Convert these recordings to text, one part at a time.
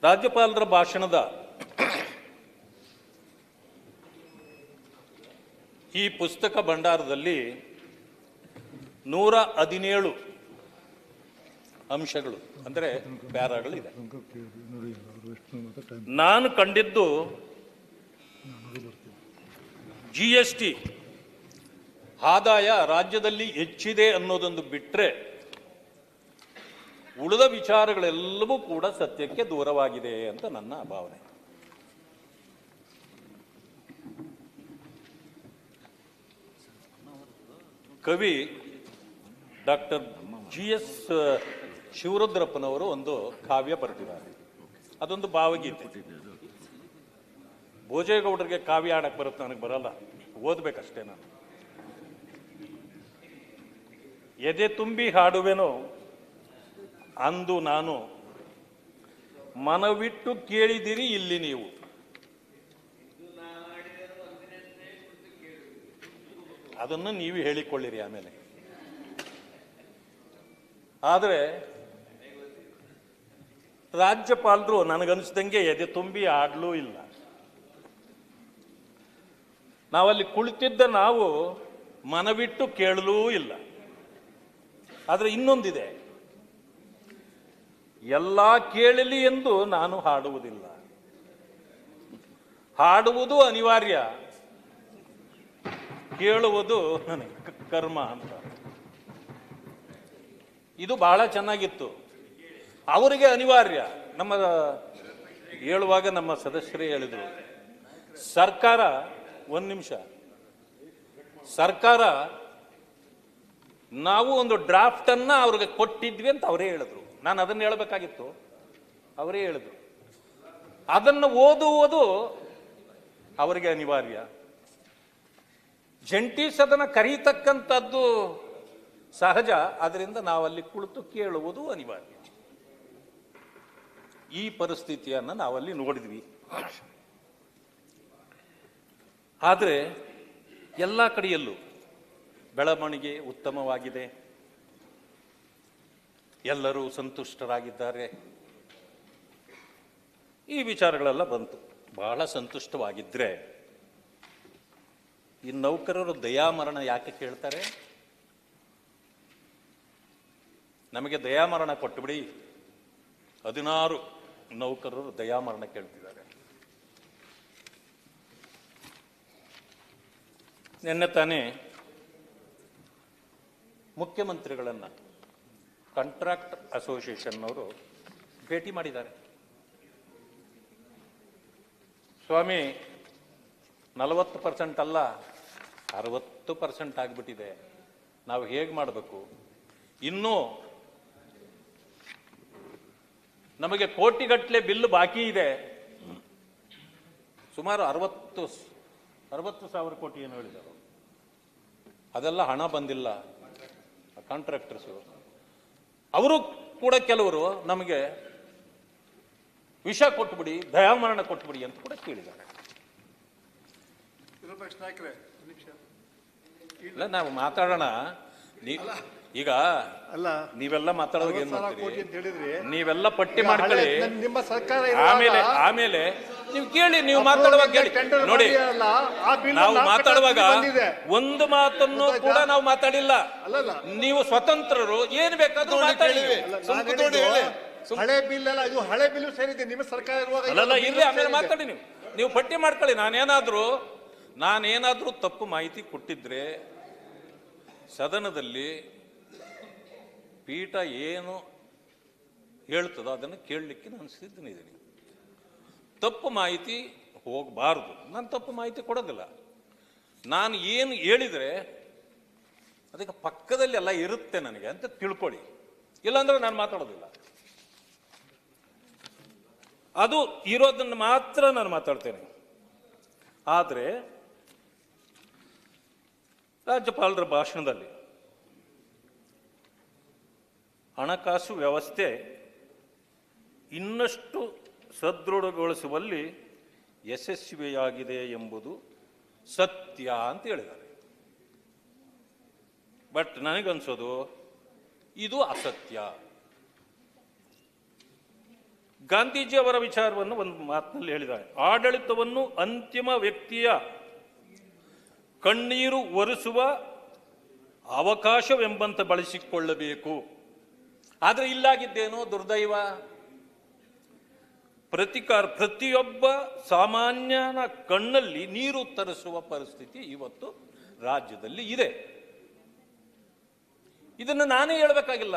ರಾಜ್ಯಪಾಲರ ಭಾಷಣದ ಈ ಪುಸ್ತಕ ಭಂಡಾರದಲ್ಲಿ 117 ಅಂಶಗಳು ಅಂದರೆ ಪ್ಯಾರಾಗಳಿದೆ. ನಾನು ಕಂಡಿದ್ದು GST ಆದಾಯ ರಾಜ್ಯದಲ್ಲಿ ಹೆಚ್ಚಿದೆ ಅನ್ನೋದೊಂದು ಬಿಟ್ಟರೆ ಉಳಿದ ವಿಚಾರಗಳೆಲ್ಲವೂ ಕೂಡ ಸತ್ಯಕ್ಕೆ ದೂರವಾಗಿದೆ ಅಂತ ನನ್ನ ಭಾವನೆ. ಕವಿ ಡಾಕ್ಟರ್ GS ಶಿವರುದ್ರಪ್ಪನವರು ಒಂದು ಕಾವ್ಯ ಬರೆದಿದ್ದಾರೆ. ಅದೊಂದು ಭಾವಗೀತೆ. ಭೋಜೇಗೌಡರಿಗೆ ಕಾವ್ಯ ಆಡಕ್ಕೆ ಬರುತ್ತೆ, ನನಗೆ ಬರಲ್ಲ, ಓದ್ಬೇಕಷ್ಟೇ. ನಾನು ಎದೆ ತುಂಬಿ ಹಾಡುವೆನೋ ಅಂದು ನಾನು, ಮನವಿಟ್ಟು ಕೇಳಿದಿರಿ ಇಲ್ಲಿ ನೀವು. ಅದನ್ನು ನೀವು ಹೇಳಿಕೊಳ್ಳಿರಿ ಆಮೇಲೆ. ಆದರೆ ರಾಜ್ಯಪಾಲರು ನನಗನ್ನಿಸ್ದಂಗೆ ಎದೆ ತುಂಬಿ ಆಡಲೂ ಇಲ್ಲ. ನಾವಲ್ಲಿ ಕುಳಿತಿದ್ದ ನಾವು ಮನವಿಟ್ಟು ಕೇಳಲೂ ಇಲ್ಲ. ಆದರೆ ಇನ್ನೊಂದಿದೆ, ಎಲ್ಲ ಕೇಳಲಿ ಎಂದು ನಾನು ಹಾಡುವುದಿಲ್ಲ. ಹಾಡುವುದು ಅನಿವಾರ್ಯ, ಕೇಳುವುದು ನನಗೆ ಕರ್ಮ ಅಂತ. ಇದು ಬಹಳ ಚೆನ್ನಾಗಿತ್ತು. ಅವರಿಗೆ ಅನಿವಾರ್ಯ. ನಮ್ಮ ಹೇಳುವಾಗ ನಮ್ಮ ಸದಸ್ಯರೇ ಹೇಳಿದರು, ಸರ್ಕಾರ, ಒಂದು ನಿಮಿಷ, ಸರ್ಕಾರ ನಾವು ಒಂದು ಡ್ರಾಫ್ಟ್ ಅನ್ನ ಅವ್ರಿಗೆ ಕೊಟ್ಟಿದ್ವಿ ಅಂತ ಅವರೇ ಹೇಳಿದ್ರು. ನಾನು ಅದನ್ನು ಹೇಳಬೇಕಾಗಿತ್ತು, ಅವರೇ ಹೇಳಿದ್ರು. ಅದನ್ನು ಓದುವುದು ಅವರಿಗೆ ಅನಿವಾರ್ಯ. ಜಂಟಿ ಸದನ ಕರೀತಕ್ಕಂಥದ್ದು ಸಹಜ, ಅದರಿಂದ ನಾವಲ್ಲಿ ಕುಳಿತು ಕೇಳುವುದು ಅನಿವಾರ್ಯ. ಈ ಪರಿಸ್ಥಿತಿಯನ್ನು ನಾವಲ್ಲಿ ನೋಡಿದ್ವಿ. ಆದರೆ ಎಲ್ಲ ಕಡೆಯಲ್ಲೂ ಬೆಳವಣಿಗೆ ಉತ್ತಮವಾಗಿದೆ, ಎಲ್ಲರೂ ಸಂತುಷ್ಟರಾಗಿದ್ದಾರೆ. ಈ ವಿಚಾರಗಳೆಲ್ಲ ಬಂತು. ಬಹಳ ಸಂತುಷ್ಟವಾಗಿದ್ದರೆ ಈ ನೌಕರರು ದಯಾಮರಣ ಯಾಕೆ ಕೇಳ್ತಾರೆ? ನಮಗೆ ದಯಾಮರಣ ಕೊಟ್ಟುಬಿಡಿ. 16 ನೌಕರರು ದಯಾಮರಣ ಕೇಳ್ತಿದ್ದಾರೆ. ನಿನ್ನೆ ತಾನೇ ಮುಖ್ಯಮಂತ್ರಿಗಳನ್ನು ಕಾಂಟ್ರಾಕ್ಟ್ ಅಸೋಸಿಯೇಷನ್ನವರು ಭೇಟಿ ಮಾಡಿದ್ದಾರೆ. ಸ್ವಾಮಿ, 40% ಅಲ್ಲ 60% ಆಗಿಬಿಟ್ಟಿದೆ, ನಾವು ಹೇಗೆ ಮಾಡಬೇಕು? ಇನ್ನೂ ನಮಗೆ ಕೋಟಿಗಟ್ಟಲೆ ಬಿಲ್ ಬಾಕಿ ಇದೆ. ಸುಮಾರು 60,000 ಕೋಟಿ ಏನು ಹೇಳಿದರು, ಅದೆಲ್ಲ ಹಣ ಬಂದಿಲ್ಲ. ಕಾಂಟ್ರಾಕ್ಟರ್ಸ್ ಅವರು ಕೂಡ ಕೆಲವರು ನಮಗೆ ವಿಷ ಕೊಟ್ಟುಬಿಡಿ, ದಯಾಮರಣ ಕೊಟ್ಟುಬಿಡಿ ಅಂತ ಕೂಡ ಕೇಳಿದ್ದಾರೆ. ಇಲ್ಲ, ನಾವು ಮಾತಾಡೋಣ. ಈಗ ನೀವೆಲ್ಲ ಮಾತಾಡೋದು ಏನ್ ಮಾಡ್ತೀರಿ? ನೀವೆಲ್ಲ ಪಟ್ಟಿ ಮಾಡ್ಕೊಳ್ಳಿ, ಆಮೇಲೆ ನೀವು ಕೇಳಿ. ನೀವು ಮಾತಾಡುವಾಗ ಕೇಳಿ. ನೋಡಿ, ನಾವು ಮಾತಾಡುವಾಗ ಒಂದು ಮಾತನ್ನು ಕೂಡ ನಾವು ಮಾತಾಡಿಲ್ಲ. ನೀವು ಸ್ವತಂತ್ರರು, ಏನ್ ಬೇಕಾದ್ರೂ ಮಾತಾಡಿ. ಹಳೆ ಬಿಲ್ ಅಲ್ಲ, ಇದು ಹಳೆ ಬಿಲ್ ಸೇರಿದೆ ನಿಮ್ಮ ಸರ್ಕಾರ ಇರುವಾಗ. ಅಲ್ಲ, ಇಲ್ಲಿ ಆಮೇಲೆ ಮಾತಾಡಿ. ನೀವು ಪಟ್ಟಿ ಮಾಡ್ಕೊಳ್ಳಿ. ನಾನೇನಾದ್ರೂ ತಪ್ಪು ಮಾಹಿತಿ ಕೊಟ್ಟಿದ್ರೆ ಸದನದಲ್ಲಿ ಪೀಠ ಏನು ಹೇಳ್ತದೋ ಅದನ್ನು ಕೇಳಲಿಕ್ಕೆ ನಾನು ಸಿದ್ಧನಿದ್ದೀನಿ. ತಪ್ಪು ಮಾಹಿತಿ ಹೋಗಬಾರ್ದು. ನಾನು ತಪ್ಪು ಮಾಹಿತಿ ಕೊಡೋದಿಲ್ಲ. ನಾನು ಏನು ಹೇಳಿದರೆ ಅದಕ್ಕೆ ಪಕ್ಕದಲ್ಲಿ ಎಲ್ಲ ಇರುತ್ತೆ ನನಗೆ ಅಂತ ತಿಳ್ಕೊಳ್ಳಿ. ಇಲ್ಲಾಂದ್ರೆ ನಾನು ಮಾತಾಡೋದಿಲ್ಲ. ಅದು ಇರೋದನ್ನು ಮಾತ್ರ ನಾನು ಮಾತಾಡ್ತೇನೆ. ಆದರೆ ರಾಜ್ಯಪಾಲರ ಭಾಷಣದಲ್ಲಿ ಹಣಕಾಸು ವ್ಯವಸ್ಥೆ ಇನ್ನಷ್ಟು ಸದೃಢಗೊಳಿಸುವಲ್ಲಿ ಯಶಸ್ವಿಯಾಗಿದೆ ಎಂಬುದು ಸತ್ಯ ಅಂತ ಹೇಳಿದ್ದಾರೆ. ಬಟ್ ನನಗನ್ಸೋದು ಇದು ಅಸತ್ಯ. ಗಾಂಧೀಜಿ ಅವರ ವಿಚಾರವನ್ನು ಒಂದು ಮಾತಿನಲ್ಲಿ ಹೇಳಿದ್ದಾರೆ. ಆಡಳಿತವನ್ನು ಅಂತಿಮ ವ್ಯಕ್ತಿಯ ಕಣ್ಣೀರು ಒರೆಸುವ ಅವಕಾಶವೆಂಬಂತೆ ಬಳಸಿಕೊಳ್ಳಬೇಕು. ಆದರೆ ಇಲ್ಲಾಗಿದ್ದೇನೋ ದುರ್ದೈವ. ಪ್ರತಿಯೊಬ್ಬ ಸಾಮಾನ್ಯನ ಕಣ್ಣಲ್ಲಿ ನೀರು ತರಿಸುವ ಪರಿಸ್ಥಿತಿ ಇವತ್ತು ರಾಜ್ಯದಲ್ಲಿ ಇದೆ. ಇದನ್ನು ನಾನೇ ಹೇಳಬೇಕಾಗಿಲ್ಲ.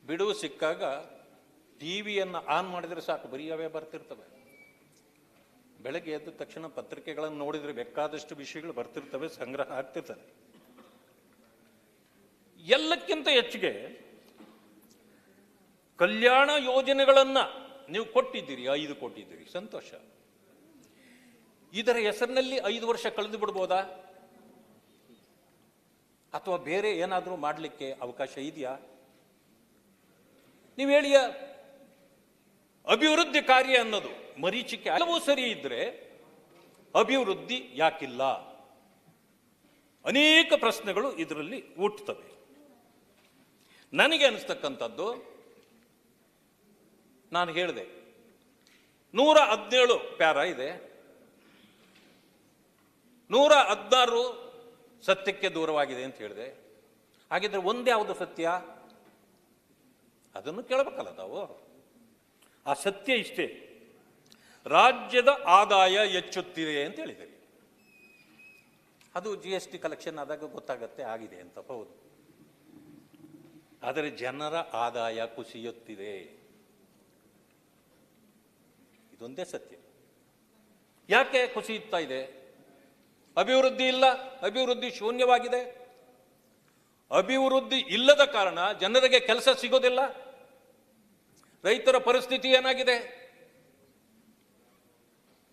ಬಿಡುವು ಸಿಕ್ಕಾಗ ಟಿವಿಯನ್ನು ಆನ್ ಮಾಡಿದರೆ ಸಾಕು, ಬರೀ ಅವೇ ಬರ್ತಿರ್ತವೆ. ಬೆಳಗ್ಗೆ ಎದ್ದ ತಕ್ಷಣ ಪತ್ರಿಕೆಗಳನ್ನು ನೋಡಿದರೆ ಬೇಕಾದಷ್ಟು ವಿಷಯಗಳು ಬರ್ತಿರ್ತವೆ, ಸಂಗ್ರಹ ಆಗ್ತಿರ್ತದೆ. ಎಲ್ಲಕ್ಕಿಂತ ಹೆಚ್ಚಿಗೆ ಕಲ್ಯಾಣ ಯೋಜನೆಗಳನ್ನು ನೀವು ಕೊಟ್ಟಿದ್ದೀರಿ, 5 ಕೊಟ್ಟಿದ್ದೀರಿ, ಸಂತೋಷ. ಇದರ ಹೆಸರಿನಲ್ಲಿ 5 ವರ್ಷ ಕಳೆದು ಬಿಡ್ಬೋದಾ? ಅಥವಾ ಬೇರೆ ಏನಾದರೂ ಮಾಡಲಿಕ್ಕೆ ಅವಕಾಶ ಇದೆಯಾ? ನೀವು ಹೇಳಿಯ ಅಭಿವೃದ್ಧಿ ಕಾರ್ಯ ಅನ್ನೋದು ಮರೀಚಿಕೆ ಹಲವು ಸರಿ ಇದ್ರೆ ಅಭಿವೃದ್ಧಿ ಯಾಕಿಲ್ಲ? ಅನೇಕ ಪ್ರಶ್ನೆಗಳು ಇದರಲ್ಲಿ ಹುಟ್ಟುತ್ತವೆ. ನನಗೆ ಅನಿಸ್ತಕ್ಕಂಥದ್ದು, ನಾನು ಹೇಳಿದೆ 117 ಪ್ಯಾರಾ ಇದೆ, 116 ಸತ್ಯಕ್ಕೆ ದೂರವಾಗಿದೆ ಅಂತ ಹೇಳಿದೆ. ಹಾಗಿದ್ರೆ ಒಂದ್ಯಾವುದು ಸತ್ಯ? ಅದನ್ನು ಕೇಳಬೇಕಲ್ಲ ತಾವು. ಆ ಸತ್ಯ ಇಷ್ಟೇ, ರಾಜ್ಯದ ಆದಾಯ ಹೆಚ್ಚುತ್ತಿದೆ ಅಂತ ಹೇಳಿದೆ. ಅದು GST ಕಲೆಕ್ಷನ್ ಆದಾಗ ಗೊತ್ತಾಗತ್ತೆ ಆಗಿದೆ ಅಂತ, ಹೌದು. ಆದರೆ ಜನರ ಆದಾಯ ಕುಸಿಯುತ್ತಿದೆ, ಇದೊಂದೇ ಸತ್ಯ. ಯಾಕೆ ಕುಸಿಯುತ್ತಾ ಇದೆ? ಅಭಿವೃದ್ಧಿ ಇಲ್ಲ, ಅಭಿವೃದ್ಧಿ ಶೂನ್ಯವಾಗಿದೆ. ಅಭಿವೃದ್ಧಿ ಇಲ್ಲದ ಕಾರಣ ಜನರಿಗೆ ಕೆಲಸ ಸಿಗೋದಿಲ್ಲ. ರೈತರ ಪರಿಸ್ಥಿತಿ ಏನಾಗಿದೆ?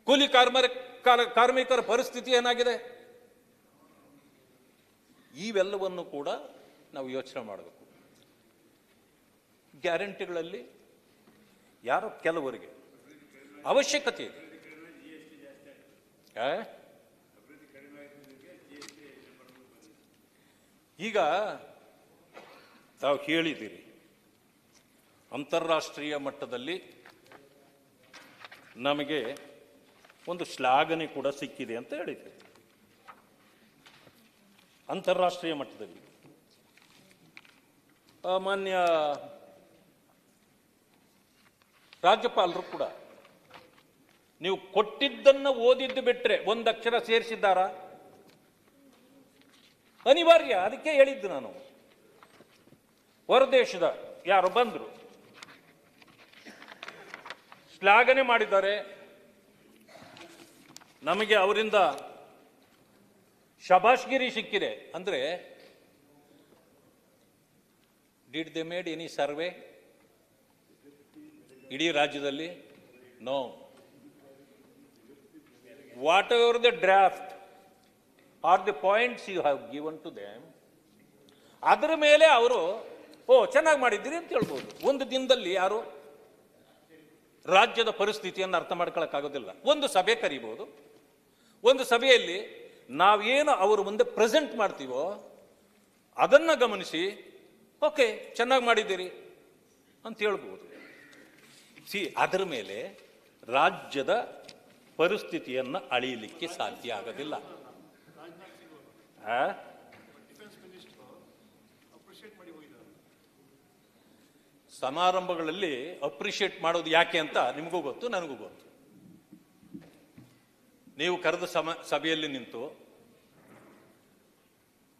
ಕೂಲಿ ಕಾರ್ಮಿಕರ ಪರಿಸ್ಥಿತಿ ಏನಾಗಿದೆ? ಇವೆಲ್ಲವನ್ನು ಕೂಡ ನಾವು ಯೋಚನೆ ಮಾಡಬೇಕು. ಗ್ಯಾರಂಟಿಗಳಲ್ಲಿ ಯಾರೋ ಕೆಲವರಿಗೆ ಅವಶ್ಯಕತೆ ಇದೆ. ಈಗ ತಾವು ಹೇಳಿದ್ದೀರಿ ಅಂತಾರಾಷ್ಟ್ರೀಯ ಮಟ್ಟದಲ್ಲಿ ನಮಗೆ ಒಂದು ಶ್ಲಾಘನೆ ಕೂಡ ಸಿಕ್ಕಿದೆ ಅಂತ ಹೇಳಿದ್ದೀರಿ. ಅಂತಾರಾಷ್ಟ್ರೀಯ ಮಟ್ಟದಲ್ಲಿ ಮಾನ್ಯ ರಾಜ್ಯಪಾಲರು ಕೂಡ ನೀವು ಕೊಟ್ಟಿದ್ದನ್ನು ಓದಿದ್ದು ಬಿಟ್ರೆ ಒಂದು ಅಕ್ಷರ ಸೇರಿಸಿದ್ದಾರಾ? ಅನಿವಾರ್ಯ. ಅದಕ್ಕೆ ಹೇಳಿದ್ದು ನಾನು. ಹೊರದೇಶದ ಯಾರು ಬಂದರು, ಶ್ಲಾಘನೆ ಮಾಡಿದ್ದಾರೆ, ನಮಗೆ ಅವರಿಂದ ಶಬಾಷ್ಗಿರಿ ಸಿಕ್ಕಿದೆ ಅಂದ್ರೆ, did they made any survey ಇಡೀ ರಾಜ್ಯದಲ್ಲಿ? No. Whatever the draft are the points you have given to them, ಅದರ ಮೇಲೆ ಅವರು ಚೆನ್ನಾಗಿ ಮಾಡಿದ್ದೀರಿ ಅಂತ ಹೇಳ್ಬೋದು. ಒಂದು ದಿನದಲ್ಲಿ ಯಾರು ರಾಜ್ಯದ ಪರಿಸ್ಥಿತಿಯನ್ನು ಅರ್ಥ ಮಾಡ್ಕೊಳ್ಳೋಕ್ಕಾಗೋದಿಲ್ಲ. ಒಂದು ಸಭೆ ಕರೀಬಹುದು, ಒಂದು ಸಭೆಯಲ್ಲಿ ನಾವೇನು ಅವರು ಮುಂದೆ ಪ್ರೆಸೆಂಟ್ ಮಾಡ್ತೀವೋ ಅದನ್ನು ಗಮನಿಸಿ ಓಕೆ ಚೆನ್ನಾಗಿ ಮಾಡಿದ್ದೀರಿ ಅಂತ ಹೇಳ್ಬೋದು. ಅದರ ಮೇಲೆ ರಾಜ್ಯದ ಪರಿಸ್ಥಿತಿಯನ್ನು ಅಳೆಯಲಿಕ್ಕೆ ಸಾಧ್ಯ ಆಗೋದಿಲ್ಲ. ಸಮಾರಂಭಗಳಲ್ಲಿ ಅಪ್ರಿಷಿಯೇಟ್ ಮಾಡೋದು ಯಾಕೆ ಅಂತ ನಿಮಗೂ ಗೊತ್ತು, ನನಗೂ ಗೊತ್ತು. ನೀವು ಕರೆದ ಸಭೆಯಲ್ಲಿ ನಿಂತು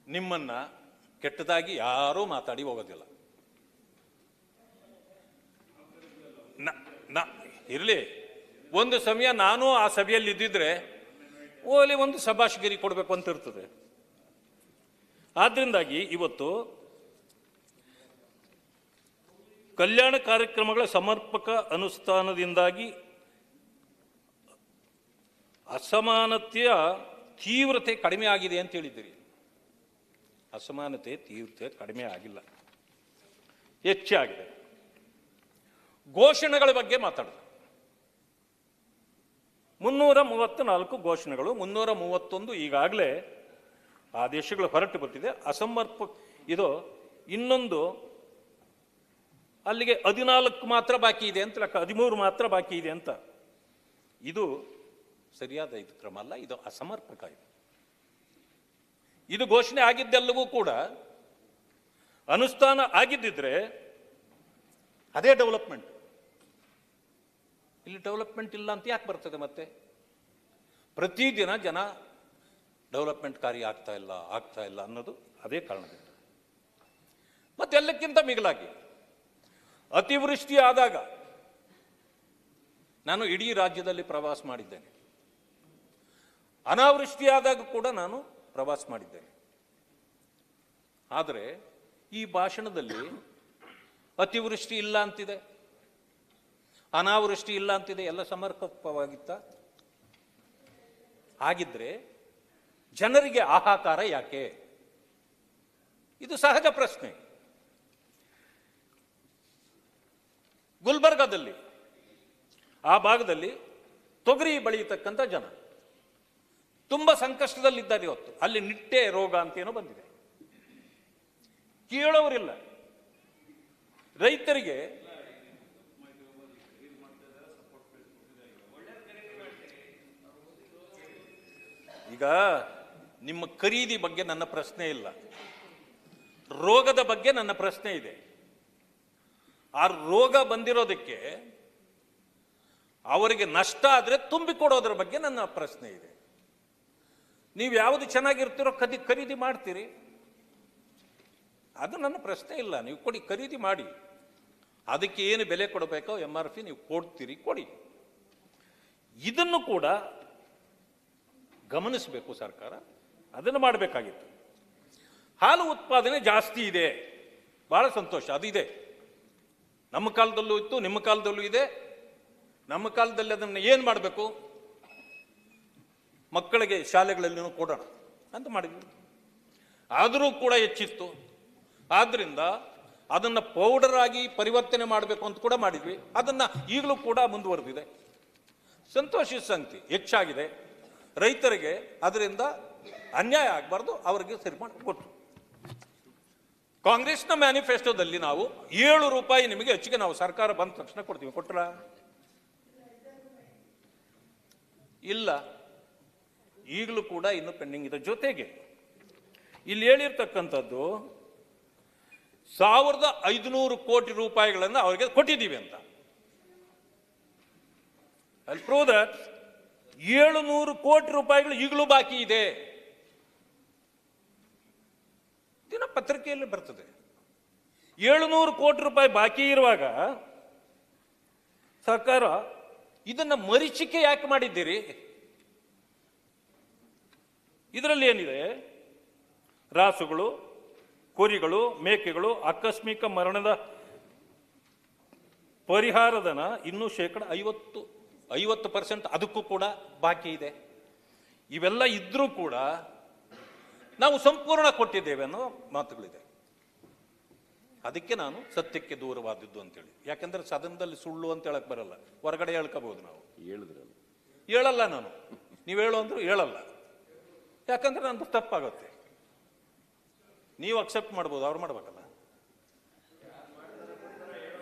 ನಿಮ್ಮನ್ನ ಕೆಟ್ಟದಾಗಿ ಯಾರೂ ಮಾತಾಡಿ ಹೋಗೋದಿಲ್ಲ. ಇರಲಿ, ಒಂದು ಸಮಯ ನಾನು ಆ ಸಭೆಯಲ್ಲಿ ಇದ್ದಿದ್ರೆ ಓಲಿ ಒಂದು ಶಬಾಷ್ಗಿರಿ ಕೊಡಬೇಕು ಅಂತ ಇರ್ತದೆ. ಆದ್ರಿಂದಾಗಿ ಇವತ್ತು ಕಲ್ಯಾಣ ಕಾರ್ಯಕ್ರಮಗಳ ಸಮರ್ಪಕ ಅನುಷ್ಠಾನದಿಂದಾಗಿ ಅಸಮಾನತೆಯ ತೀವ್ರತೆ ಕಡಿಮೆ ಆಗಿದೆ ಅಂತ ಹೇಳಿದ್ದೀರಿ. ಅಸಮಾನತೆ ತೀವ್ರತೆ ಕಡಿಮೆ ಆಗಿಲ್ಲ, ಹೆಚ್ಚಾಗಿದೆ. ಘೋಷಣೆಗಳ ಬಗ್ಗೆ ಮಾತಾಡಿದ 334 ಘೋಷಣೆಗಳು, 331 ಈಗಾಗಲೇ ಆದೇಶಗಳು ಹೊರಟು ಬರ್ತಿದೆ. ಇದು ಇನ್ನೊಂದು ಅಲ್ಲಿಗೆ 14 ಮಾತ್ರ ಬಾಕಿ ಇದೆ ಅಂತ ಲೆಕ್ಕ, 13 ಮಾತ್ರ ಬಾಕಿ ಇದೆ ಅಂತ. ಇದು ಸರಿಯಾದ ಇದು ಕ್ರಮ ಅಲ್ಲ, ಇದು ಅಸಮರ್ಪಕ. ಇದು ಘೋಷಣೆ ಆಗಿದ್ದೆಲ್ಲವೂ ಕೂಡ ಅನುಷ್ಠಾನ ಆಗಿದ್ದಿದ್ರೆ ಅದೇ ಡೆವಲಪ್ಮೆಂಟ್. ಇಲ್ಲಿ ಡೆವಲಪ್ಮೆಂಟ್ ಇಲ್ಲ ಅಂತ ಯಾಕೆ ಬರ್ತದೆ ಮತ್ತೆ? ಪ್ರತಿದಿನ ಜನ ಡೆವಲಪ್ಮೆಂಟ್ ಕಾರ್ಯ ಆಗ್ತಾ ಇಲ್ಲ ಅನ್ನೋದು ಅದೇ ಕಾರಣದಿಂದ. ಮತ್ತೆಲ್ಲಕ್ಕಿಂತ ಮಿಗಿಲಾಗಿ ಅತಿವೃಷ್ಟಿ ಆದಾಗ ನಾನು ಇಡೀ ರಾಜ್ಯದಲ್ಲಿ ಪ್ರವಾಸ ಮಾಡಿದ್ದೇನೆ. ಅನಾವೃಷ್ಟಿ ಆದಾಗ ಕೂಡ ನಾನು ಪ್ರವಾಸ ಮಾಡಿದ್ದೇನೆ. ಆದರೆ ಈ ಭಾಷಣದಲ್ಲಿ ಅತಿವೃಷ್ಟಿ ಇಲ್ಲ ಅಂತಿದೆ, ಅನಾವೃಷ್ಟಿ ಇಲ್ಲ ಅಂತಿದೆ. ಎಲ್ಲ ಸಮರ್ಪಕವಾಗಿತ್ತ? ಹಾಗಿದ್ರೆ ಜನರಿಗೆ ಹಾಹಾಕಾರ ಯಾಕೆ? ಇದು ಸಹಜ ಪ್ರಶ್ನೆ. ಗುಲ್ಬರ್ಗಾದಲ್ಲಿ ಆ ಭಾಗದಲ್ಲಿ ತೊಗರಿ ಬೆಳೆಯತಕ್ಕಂಥ ಜನ ತುಂಬಾ ಸಂಕಷ್ಟದಲ್ಲಿದ್ದಾರೆ ಇವತ್ತು. ಅಲ್ಲಿ ನಿಟ್ಟೆ ರೋಗ ಅಂತ ಏನೋ ಬಂದಿದೆ, ಕೇಳೋರಿಲ್ಲ. ರೈತರಿಗೆ ಈಗ ನಿಮ್ಮ ಖರೀದಿ ಬಗ್ಗೆ ನನ್ನ ಪ್ರಶ್ನೆ ಇಲ್ಲ, ರೋಗದ ಬಗ್ಗೆ ನನ್ನ ಪ್ರಶ್ನೆ ಇದೆ. ಆ ರೋಗ ಬಂದಿರೋದಕ್ಕೆ ಅವರಿಗೆ ನಷ್ಟ ಆದರೆ ತುಂಬಿಕೊಡೋದ್ರ ಬಗ್ಗೆ ನನ್ನ ಪ್ರಶ್ನೆ ಇದೆ. ನೀವು ಯಾವುದು ಚೆನ್ನಾಗಿರ್ತೀರೋ ಖರೀದಿ ಮಾಡ್ತೀರಿ, ಅದು ನನ್ನ ಪ್ರಶ್ನೆ ಇಲ್ಲ. ನೀವು ಕೊಡಿ, ಖರೀದಿ ಮಾಡಿ. ಅದಕ್ಕೆ ಏನು ಬೆಲೆ ಕೊಡಬೇಕೋ MRP ನೀವು ಕೊಡ್ತೀರಿ, ಕೊಡಿ. ಇದನ್ನು ಕೂಡ ಗಮನಿಸಬೇಕು ಸರ್ಕಾರ, ಅದನ್ನು ಮಾಡಬೇಕಾಗಿತ್ತು. ಹಾಲು ಉತ್ಪಾದನೆ ಜಾಸ್ತಿ ಇದೆ, ಬಹಳ ಸಂತೋಷ, ಅದಿದೆ. ನಮ್ಮ ಕಾಲದಲ್ಲೂ ಇತ್ತು, ನಿಮ್ಮ ಕಾಲದಲ್ಲೂ ಇದೆ. ನಮ್ಮ ಕಾಲದಲ್ಲಿ ಅದನ್ನು ಏನು ಮಾಡಬೇಕು? ಮಕ್ಕಳಿಗೆ ಶಾಲೆಗಳಲ್ಲಿ ಕೊಡೋಣ ಅಂತ ಮಾಡಿದ್ವಿ. ಆದರೂ ಕೂಡ ಹೆಚ್ಚಿತ್ತು. ಆದ್ರಿಂದ ಅದನ್ನು ಪೌಡರ್ ಆಗಿ ಪರಿವರ್ತನೆ ಮಾಡಬೇಕು ಅಂತ ಕೂಡ ಮಾಡಿದ್ವಿ. ಅದನ್ನು ಈಗಲೂ ಕೂಡ ಮುಂದುವರೆದಿದೆ. ಸಂತೋಷದ ಸಂಗತಿ, ಹೆಚ್ಚಾಗಿದೆ. ರೈತರಿಗೆ ಅದರಿಂದ ಅನ್ಯಾಯ ಆಗಬಾರ್ದು, ಅವರಿಗೆ ಸರಿ ಮಾಡಿ ಕೊಟ್ಟರು. ಕಾಂಗ್ರೆಸ್ನ ಮ್ಯಾನಿಫೆಸ್ಟೋದಲ್ಲಿ ನಾವು 7 ರೂಪಾಯಿ ನಿಮಗೆ ಹೆಚ್ಚಿಗೆ ನಾವು ಸರ್ಕಾರ ಬಂದ ತಕ್ಷಣ ಕೊಡ್ತೀವಿ. ಕೊಟ್ರ? ಇಲ್ಲ, ಈಗಲೂ ಕೂಡ ಇನ್ನು ಪೆಂಡಿಂಗ್ ಇದೆ. ಜೊತೆಗೆ ಇಲ್ಲಿ ಹೇಳಿರ್ತಕ್ಕಂಥದ್ದು 1500 ಕೋಟಿ ರೂಪಾಯಿಗಳನ್ನು ಅವರಿಗೆ ಕೊಟ್ಟಿದ್ದೀವಿ ಅಂತ. ಐ ಪ್ರೂವ್ ದಟ್ 700 ಕೋಟಿ ರೂಪಾಯಿಗಳು ಈಗಲೂ ಬಾಕಿ ಇದೆ. ದಿನಪತ್ರಿಕೆಯಲ್ಲಿ ಬರ್ತದೆ. 700 ಕೋಟಿ ರೂಪಾಯಿ ಬಾಕಿ ಇರುವಾಗ ಸರ್ಕಾರ ಇದನ್ನ ಮರೀಚಿಕೆ ಯಾಕೆ ಮಾಡಿದ್ದೀರಿ? ಇದರಲ್ಲಿ ಏನಿದೆ? ರಾಸುಗಳು, ಕುರಿಗಳು, ಮೇಕೆಗಳು ಆಕಸ್ಮಿಕ ಮರಣದ ಪರಿಹಾರಧನ ಇನ್ನೂ 50% ಅದಕ್ಕೂ ಕೂಡ ಬಾಕಿ ಇದೆ. ಇವೆಲ್ಲ ಇದ್ರೂ ಕೂಡ ನಾವು ಸಂಪೂರ್ಣ ಕೊಟ್ಟಿದ್ದೇವೆ ಅನ್ನೋ ಮಾತುಗಳಿದೆ. ಅದಕ್ಕೆ ನಾನು ಸತ್ಯಕ್ಕೆ ದೂರವಾದದ್ದು ಅಂತೇಳಿ. ಯಾಕಂದ್ರೆ ಸದನದಲ್ಲಿ ಸುಳ್ಳು ಅಂತ ಹೇಳಕ್ ಬರಲ್ಲ, ಹೊರಗಡೆ ಹೇಳ್ಕೋಬಹುದು. ನಾವು ಹೇಳಲ್ಲ, ನಾನು ನೀವು ಹೇಳು ಅಂದ್ರೂ ಹೇಳಲ್ಲ. ಯಾಕಂದ್ರೆ ನಂದು ತಪ್ಪಾಗುತ್ತೆ. ನೀವು ಅಕ್ಸೆಪ್ಟ್ ಮಾಡ್ಬೋದು, ಅವ್ರು ಮಾಡ್ಬೇಕಲ್ಲ.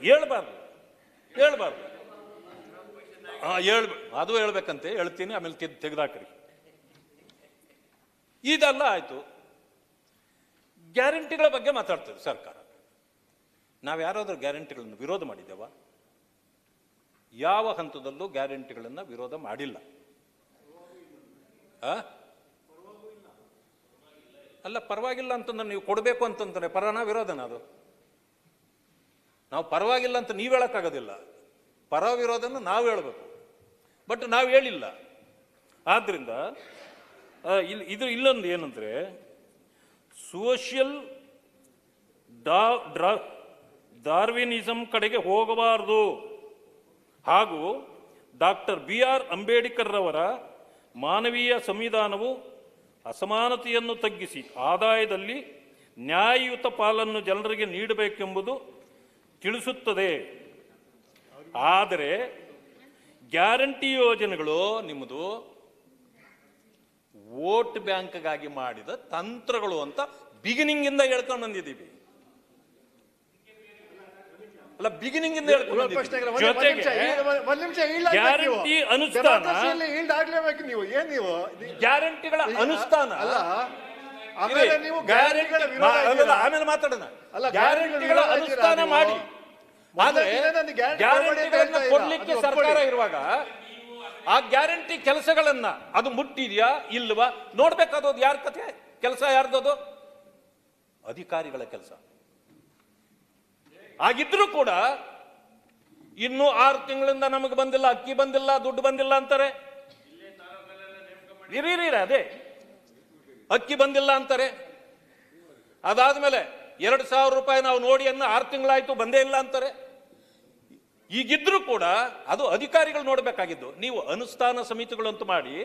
ಹೇಳ್ಬಾರ್ದು. ಅದು ಹೇಳ್ಬೇಕಂತೆ, ಹೇಳ್ತೀನಿ, ಆಮೇಲೆ ತೆಗೆದಾಕ್ರಿ. ಇದೆಲ್ಲ ಆಯ್ತು. ಗ್ಯಾರಂಟಿಗಳ ಬಗ್ಗೆ ಮಾತಾಡ್ತದೆ ಸರ್ಕಾರ. ನಾವು ಯಾರಾದ್ರೂ ಗ್ಯಾರಂಟಿಗಳನ್ನು ವಿರೋಧ ಮಾಡಿದ್ದೇವ? ಯಾವ ಹಂತದಲ್ಲೂ ಗ್ಯಾರಂಟಿಗಳನ್ನು ವಿರೋಧ ಮಾಡಿಲ್ಲ. ಅಲ್ಲ, ಪರವಾಗಿಲ್ಲ ಅಂತಂದ್ರೆ ನೀವು ಕೊಡಬೇಕು ಅಂತಂದ್ರೆ ಪರನ ವಿರೋಧನ? ಅದು ನಾವು ಪರವಾಗಿಲ್ಲ ಅಂತ ನೀವು ಹೇಳಕ್ಕಾಗೋದಿಲ್ಲ, ಪರ ವಿರೋಧನ ನಾವು ಹೇಳಬೇಕು. ಬಟ್ ನಾವು ಹೇಳಿಲ್ಲ. ಆದ್ರಿಂದ ಇಲ್ಲೊಂದು ಏನಂದ್ರೆ, ಸೋಷಿಯಲ್ ಡಾರ್ವಿನಿಸಂ ಕಡೆಗೆ ಹೋಗಬಾರದು ಹಾಗೂ ಡಾಕ್ಟರ್ BR ಅಂಬೇಡ್ಕರ್ ರವರ ಮಾನವೀಯ ಸಂವಿಧಾನವು ಅಸಮಾನತೆಯನ್ನು ತಗ್ಗಿಸಿ ಆದಾಯದಲ್ಲಿ ನ್ಯಾಯಯುತ ಪಾಲನ್ನು ಜನರಿಗೆ ನೀಡಬೇಕೆಂಬುದು ತಿಳಿಸುತ್ತದೆ. ಆದರೆ ಗ್ಯಾರಂಟಿ ಯೋಜನೆಗಳು ನಿಮ್ಮದು ವೋಟ್ ಬ್ಯಾಂಕ್ಗಾಗಿ ಮಾಡಿದ ತಂತ್ರಗಳು ಅಂತ ಬಿಗಿನಿಂಗ್ ಇಂದ ಹೇಳ್ಕೊಂಡು ಬಂದಿದ್ದೀವಿ. ಅಲ್ಲ ಬಿಗಿನಿಂಗ್ ಇಂದ ಪ್ರಶ್ನೆಗಳ ಜೊತೆಗೆ ಒಂದ್ ನಿಮಿಷ ಗ್ಯಾರಂಟಿ ಅನುಷ್ಠಾನ ಆಗ್ಲೇಬೇಕು ನೀವು ಏನ್ ನೀವು ಗ್ಯಾರಂಟಿಗಳ ಅನುಷ್ಠಾನ ಅಲ್ಲ ಆಮೇಲೆ ನೀವು ಗ್ಯಾರಂಟಿಗಳ ವಿರೋಧ ಇದ್ದೀರಾ? ಆಮೇಲೆ ಮಾತಾಡೋಣ ಅಲ್ಲ, ಗ್ಯಾರಂಟಿಗಳ ವಿರೋಧ ಇದ್ದೀರಾ ಅನುಷ್ಠಾನ ನೀವು? ಮಾಡಿ ಆದ್ರೆ ಮೊದಲನೇ ದಿನ ಗ್ಯಾರಂಟಿ ಗ್ಯಾರಂಟಿಗಳನ್ನ ಕೊಡ್ಬೇಡಿ ಅಂತ ಕೊಡ್ಲಿಕ್ಕೆ ಹೇಳ್ತಾ ಇಲ್ಲ. ಸರ್ಕಾರ ಅದು ಇರುವಾಗ ಆ ಗ್ಯಾರಂಟಿ ಕೆಲಸಗಳನ್ನ ಅದು ಮುಟ್ಟಿದ್ಯಾ ಇಲ್ವಾ ನೋಡ್ಬೇಕಾದದು ಯಾರ ಕಥೆ ಕೆಲಸ ಯಾರ್ದದು ಅಧಿಕಾರಿಗಳ ಕೆಲಸ ಆಗಿದ್ರು ಕೂಡ ಇನ್ನು 6 ತಿಂಗಳಿಂದ ನಮಗೆ ಬಂದಿಲ್ಲ, ಅಕ್ಕಿ ಬಂದಿಲ್ಲ, ದುಡ್ಡು ಬಂದಿಲ್ಲ ಅಂತಾರೆ. ಇರೀ ಅದೇ ಅಕ್ಕಿ ಬಂದಿಲ್ಲ ಅಂತಾರೆ. ಅದಾದ್ಮೇಲೆ 2,000 ರೂಪಾಯಿ ನಾವು ನೋಡಿ ಅನ್ನ 6 ತಿಂಗಳಾಯ್ತು ಬಂದೇ ಇಲ್ಲ ಅಂತಾರೆ. ಈಗಿದ್ರು ಕೂಡ ಅದು ಅಧಿಕಾರಿಗಳು ನೋಡ್ಬೇಕಾಗಿದ್ದು. ನೀವು ಅನುಷ್ಠಾನ ಸಮಿತಿಗಳಂತೂ ಮಾಡಿ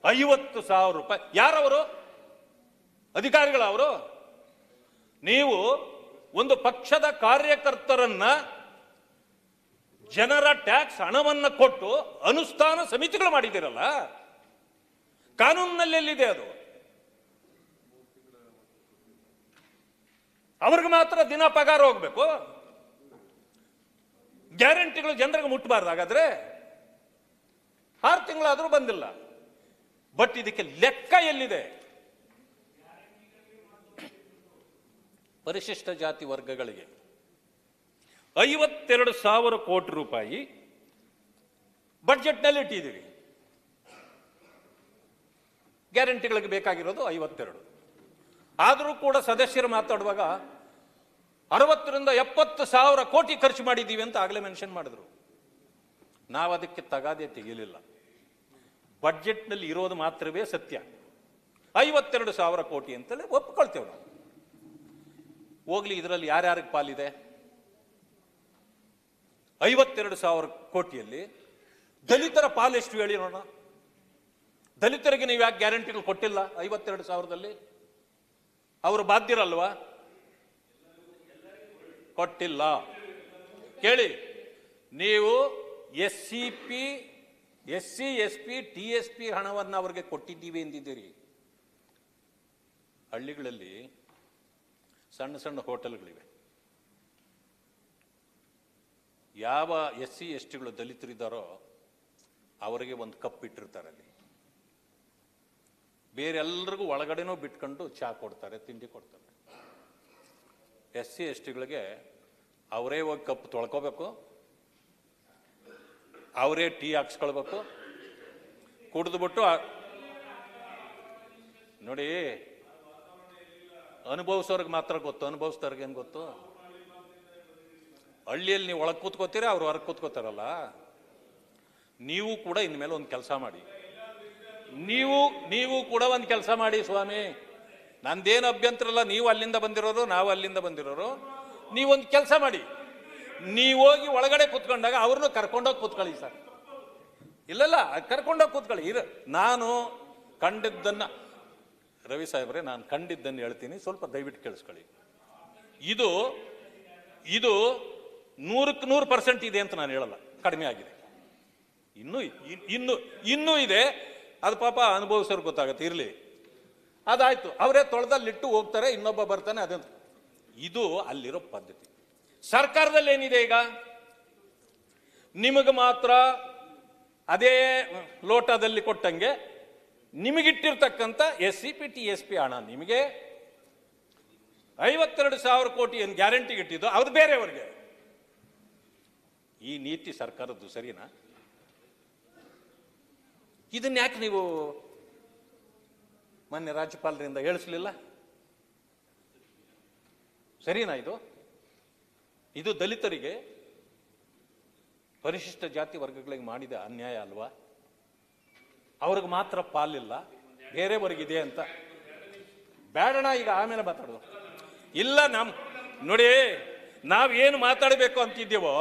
50,000 ರೂಪಾಯಿ ಯಾರವರು ಅಧಿಕಾರಿಗಳವರು? ನೀವು ಒಂದು ಪಕ್ಷದ ಕಾರ್ಯಕರ್ತರನ್ನ ಜನರ ಟ್ಯಾಕ್ಸ್ ಹಣವನ್ನ ಕೊಟ್ಟು ಅನುಷ್ಠಾನ ಸಮಿತಿಗಳು ಮಾಡಿದ್ದೀರಲ್ಲ, ಕಾನೂನಿನಲ್ಲಿ ಎಲ್ಲಿದೆ ಅದು? ಅವ್ರಿಗೆ ಮಾತ್ರ ದಿನ ಪಗಾರ ಹೋಗ್ಬೇಕು, ಗ್ಯಾರಂಟಿಗಳು ಜನರಿಗೆ ಮುಟ್ಟಬಾರ್ದು. ಹಾಗಾದ್ರೆ 6 ತಿಂಗಳಾದ್ರೂ ಬಂದಿಲ್ಲ. ಬಟ್ ಇದಕ್ಕೆ ಲೆಕ್ಕ ಎಲ್ಲಿದೆ? ಪರಿಶಿಷ್ಟ ಜಾತಿ ವರ್ಗಗಳಿಗೆ 52,000 ಕೋಟಿ ರೂಪಾಯಿ ಬಡ್ಜೆಟ್ನಲ್ಲಿ ಇಟ್ಟಿದ್ದೀರಿ. ಗ್ಯಾರಂಟಿಗಳಿಗೆ ಬೇಕಾಗಿರೋದು 52. ಆದರೂ ಕೂಡ ಸದಸ್ಯರು ಮಾತಾಡುವಾಗ 60ರಿಂದ 70,000 ಕೋಟಿ ಖರ್ಚು ಮಾಡಿದ್ದೀವಿ ಅಂತ ಆಗಲೇ ಮೆನ್ಷನ್ ಮಾಡಿದ್ರು. ನಾವು ಅದಕ್ಕೆ ತಗಾದೆ ತೆಗೆಯಲಿಲ್ಲ. ಬಡ್ಜೆಟ್ನಲ್ಲಿ ಇರೋದು ಮಾತ್ರವೇ ಸತ್ಯ. 52,000 ಕೋಟಿ ಅಂತಲೇ ಒಪ್ಕೊಳ್ತೇವೆ ನಾವು. ಹೋಗ್ಲಿ, ಇದರಲ್ಲಿ ಯಾರ್ಯಾರಿಗೆ ಪಾಲಿದೆ? 52,000 ಕೋಟಿಯಲ್ಲಿ ದಲಿತರ ಪಾಲೆಷ್ಟು ಹೇಳಿ ನೋಡೋಣ. ದಲಿತರಿಗೆ ನೀವು ಯಾಕೆ ಗ್ಯಾರಂಟಿಗಳು ಕೊಟ್ಟಿಲ್ಲ? 52,000ದಲ್ಲಿ ಅವರು ಬಾಧ್ಯರಲ್ವಾ? ಕೊಟ್ಟಿಲ್ಲ. ಕೇಳಿ, ನೀವು SC, SP, TSP ಹಣವನ್ನು ಅವರಿಗೆ ಕೊಟ್ಟಿದ್ದೀವಿ ಎಂದಿದ್ದೀರಿ. ಹಳ್ಳಿಗಳಲ್ಲಿ ಸಣ್ಣ ಸಣ್ಣ ಹೋಟೆಲ್ಗಳಿವೆ. ಯಾವ SC, STಗಳು ದಲಿತರಿದ್ದಾರೋ ಅವರಿಗೆ ಒಂದು ಕಪ್ ಇಟ್ಟಿರ್ತಾರೆ. ಅಲ್ಲಿ ಬೇರೆಲ್ಲರಿಗೂ ಒಳಗಡೆನೂ ಬಿಟ್ಕೊಂಡು ಚಹಾ ಕೊಡ್ತಾರೆ, ತಿಂಡಿ ಕೊಡ್ತಾರೆ. SC, STಗಳಿಗೆ ಅವರೇ ಹೋಗಿ ಕಪ್ ತೊಳ್ಕೋಬೇಕು, ಅವರೇ ಟೀ ಹಾಕ್ಸ್ಕೊಳ್ಬೇಕು, ಕುಡಿದ್ಬಿಟ್ಟು ನೋಡಿ, ಅನುಭವಿಸೋರ್ಗೆ ಮಾತ್ರ ಗೊತ್ತು, ಅನುಭವಿಸ್ದವ್ರಿಗೆ ಏನು ಗೊತ್ತು? ಹಳ್ಳಿಯಲ್ಲಿ ನೀವು ಒಳಗೆ ಕೂತ್ಕೋತೀರ, ಅವ್ರು ಹೊರಗೆ ಕೂತ್ಕೋತಾರಲ್ಲ. ನೀವು ಕೂಡ ಇನ್ಮೇಲೆ ಒಂದು ಕೆಲಸ ಮಾಡಿ. ನೀವು ಕೂಡ ಒಂದು ಕೆಲಸ ಮಾಡಿ ಸ್ವಾಮಿ. ನಂದೇನು ಅಭ್ಯಂತರ ಇಲ್ಲ, ನೀವು ಅಲ್ಲಿಂದ ಬಂದಿರೋರು, ನಾವು ಅಲ್ಲಿಂದ ಬಂದಿರೋರು. ನೀವೊಂದು ಕೆಲಸ ಮಾಡಿ, ನೀವು ಹೋಗಿ ಒಳಗಡೆ ಕೂತ್ಕೊಂಡಾಗ ಅವ್ರನ್ನೂ ಕರ್ಕೊಂಡೋಗಿ ಕೂತ್ಕೊಳ್ಳಿ ಸರ್. ಇಲ್ಲಲ್ಲ, ಕರ್ಕೊಂಡೋಗಿ ಕೂತ್ಕೊಳ್ಳಿ. ನಾನು ಕಂಡಿದ್ದನ್ನ, ರವಿ ಸಾಹೇಬ್ರೆ, ನಾನು ಕಂಡಿದ್ದನ್ನು ಹೇಳ್ತೀನಿ, ಸ್ವಲ್ಪ ದಯವಿಟ್ಟು ಕೇಳಿಸ್ಕೊಳ್ಳಿ. ಇದು 100% ಇದೆ ಅಂತ ನಾನು ಹೇಳಲ್ಲ, ಕಡಿಮೆ ಆಗಿದೆ. ಇನ್ನೂ ಇದೆ. ಅದು ಪಾಪ ಅನುಭವಿಸೋರು ಗೊತ್ತಾಗತ್ತೆ, ಇರಲಿ. ಅದಾಯ್ತು, ಅವರೇ ತೊಳೆದಲ್ಲಿಟ್ಟು ಹೋಗ್ತಾರೆ, ಇನ್ನೊಬ್ಬ ಬರ್ತಾನೆ. ಅದಂತ ಇದು ಅಲ್ಲಿರೋ ಪದ್ಧತಿ. ಸರ್ಕಾರದಲ್ಲಿ ಏನಿದೆ ಈಗ? ನಿಮಗೆ ಮಾತ್ರ ಅದೇ ಲೋಟದಲ್ಲಿ ಕೊಟ್ಟಂಗೆ ನಿಮಗಿಟ್ಟಿರ್ತಕ್ಕಂಥ SCP, TSP ಹಣ ನಿಮಗೆ 52,000 ಕೋಟಿ ಏನು ಗ್ಯಾರಂಟಿಗೆ ಇಟ್ಟಿದ್ದು ಅದು ಬೇರೆಯವರಿಗೆ. ಈ ನೀತಿ ಸರ್ಕಾರದ್ದು ಸರಿನಾ? ಇದನ್ನ ಯಾಕೆ ನೀವು ಮೊನ್ನೆ ರಾಜ್ಯಪಾಲರಿಂದ ಹೇಳಿಸ್ಲಿಲ್ಲ? ಸರಿನಾ? ಇದು ದಲಿತರಿಗೆ, ಪರಿಶಿಷ್ಟ ಜಾತಿ ವರ್ಗಗಳಿಗೆ ಮಾಡಿದ ಅನ್ಯಾಯ ಅಲ್ವಾ? ಅವ್ರಿಗೆ ಮಾತ್ರ ಪಾಲಿಲ್ಲ, ಬೇರೆಯವರಿಗಿದೆ ಅಂತ ಬೇಡಣ. ಈಗ ಆಮೇಲೆ ಮಾತಾಡೋದು ಇಲ್ಲ. ನೋಡಿ, ನಾವೇನು ಮಾತಾಡಬೇಕು ಅಂತಿದ್ದೀವೋ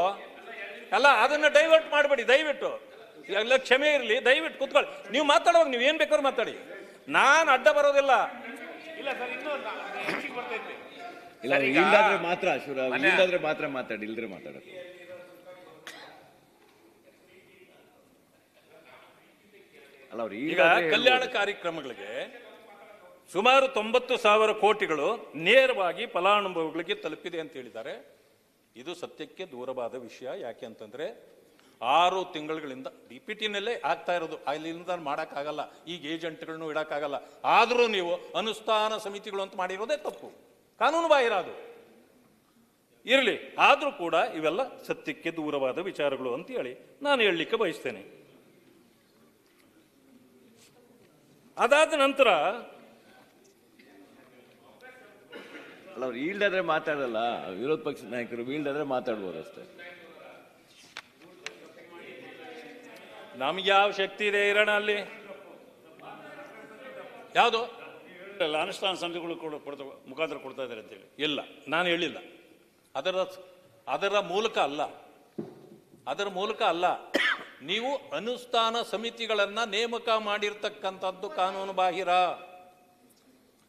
ಅಲ್ಲ, ಅದನ್ನ ಡೈವರ್ಟ್ ಮಾಡಬೇಡಿ ದಯವಿಟ್ಟು. ಎಲ್ಲ ಕ್ಷಮೆ ಇರಲಿ, ದಯವಿಟ್ಟು ಕೂತ್ಕೊಳ್ಳಿ. ನೀವು ಮಾತಾಡುವಾಗ ನೀವು ಏನ್ ಬೇಕಾದ್ರೂ ಮಾತಾಡಿ, ನಾನು ಅಡ್ಡ ಬರೋದಿಲ್ಲ. ಇಲ್ಲ ಸರ್, ಇನ್ನೂ ಇಲ್ಲ, ಇಲ್ದಾದ್ರೆ ಮಾತ್ರ ಇಲ್ದಾದ್ರೆ ಮಾತ್ರ ಮಾತಾಡಿ, ಇಲ್ದ್ರೆ ಮಾತಾಡೋದು. ಅಲ್ಲ, ಅವ್ರು ಈಗ ಕಲ್ಯಾಣ ಕಾರ್ಯಕ್ರಮಗಳಿಗೆ ಸುಮಾರು 90,000 ಕೋಟಿಗಳು ನೇರವಾಗಿ ಫಲಾನುಭವಿಗಳಿಗೆ ತಲುಪಿದೆ ಅಂತ ಹೇಳಿದ್ದಾರೆ. ಇದು ಸತ್ಯಕ್ಕೆ ದೂರವಾದ ವಿಷಯ. ಯಾಕೆ ಅಂತಂದರೆ 6 ತಿಂಗಳುಗಳಿಂದ DPTನಲ್ಲೇ ಆಗ್ತಾ ಇರೋದು, ಅಲ್ಲಿಂದ ಮಾಡೋಕ್ಕಾಗಲ್ಲ, ಈಗ ಏಜೆಂಟ್ಗಳನ್ನು ಇಡೋಕ್ಕಾಗಲ್ಲ. ಆದರೂ ನೀವು ಅನುಷ್ಠಾನ ಸಮಿತಿಗಳು ಅಂತ ಮಾಡಿರೋದೇ ತಪ್ಪು, ಕಾನೂನು ಬಾಹಿರ ಅದು. ಇರಲಿ, ಆದರೂ ಕೂಡ ಇವೆಲ್ಲ ಸತ್ಯಕ್ಕೆ ದೂರವಾದ ವಿಚಾರಗಳು ಅಂತ ಹೇಳಿ ನಾನು ಹೇಳಲಿಕ್ಕೆ ಬಯಸ್ತೇನೆ. ಅದಾದ ನಂತರ ಅಲ್ಲ, ಅವ್ರು ಈಲ್ಡಾದ್ರೆ ಮಾತಾಡಲ್ಲ, ವಿರೋಧ ಪಕ್ಷದ ನಾಯಕರು ಈಲ್ಡಾದ್ರೆ ಮಾತಾಡ್ಬೋದು ಅಷ್ಟೇ. ನಮ್ಗೆ ಯಾವ ಶಕ್ತಿ ಇದೆ ಇರೋಣ ಅಲ್ಲಿ? ಯಾವುದು ಅನುಷ್ಠಾನ ಸಮಿತಿಗಳು ಮುಖಾಂತರ ಕೊಡ್ತಾ ಇದ್ದಾರೆ ಅಂತೇಳಿ ಇಲ್ಲ, ನಾನು ಹೇಳಿಲ್ಲ. ಅದರ ಮೂಲಕ ಅಲ್ಲ. ನೀವು ಅನುಷ್ಠಾನ ಸಮಿತಿಗಳನ್ನ ನೇಮಕ ಮಾಡಿರ್ತಕ್ಕಂಥದ್ದು ಕಾನೂನು ಬಾಹಿರ.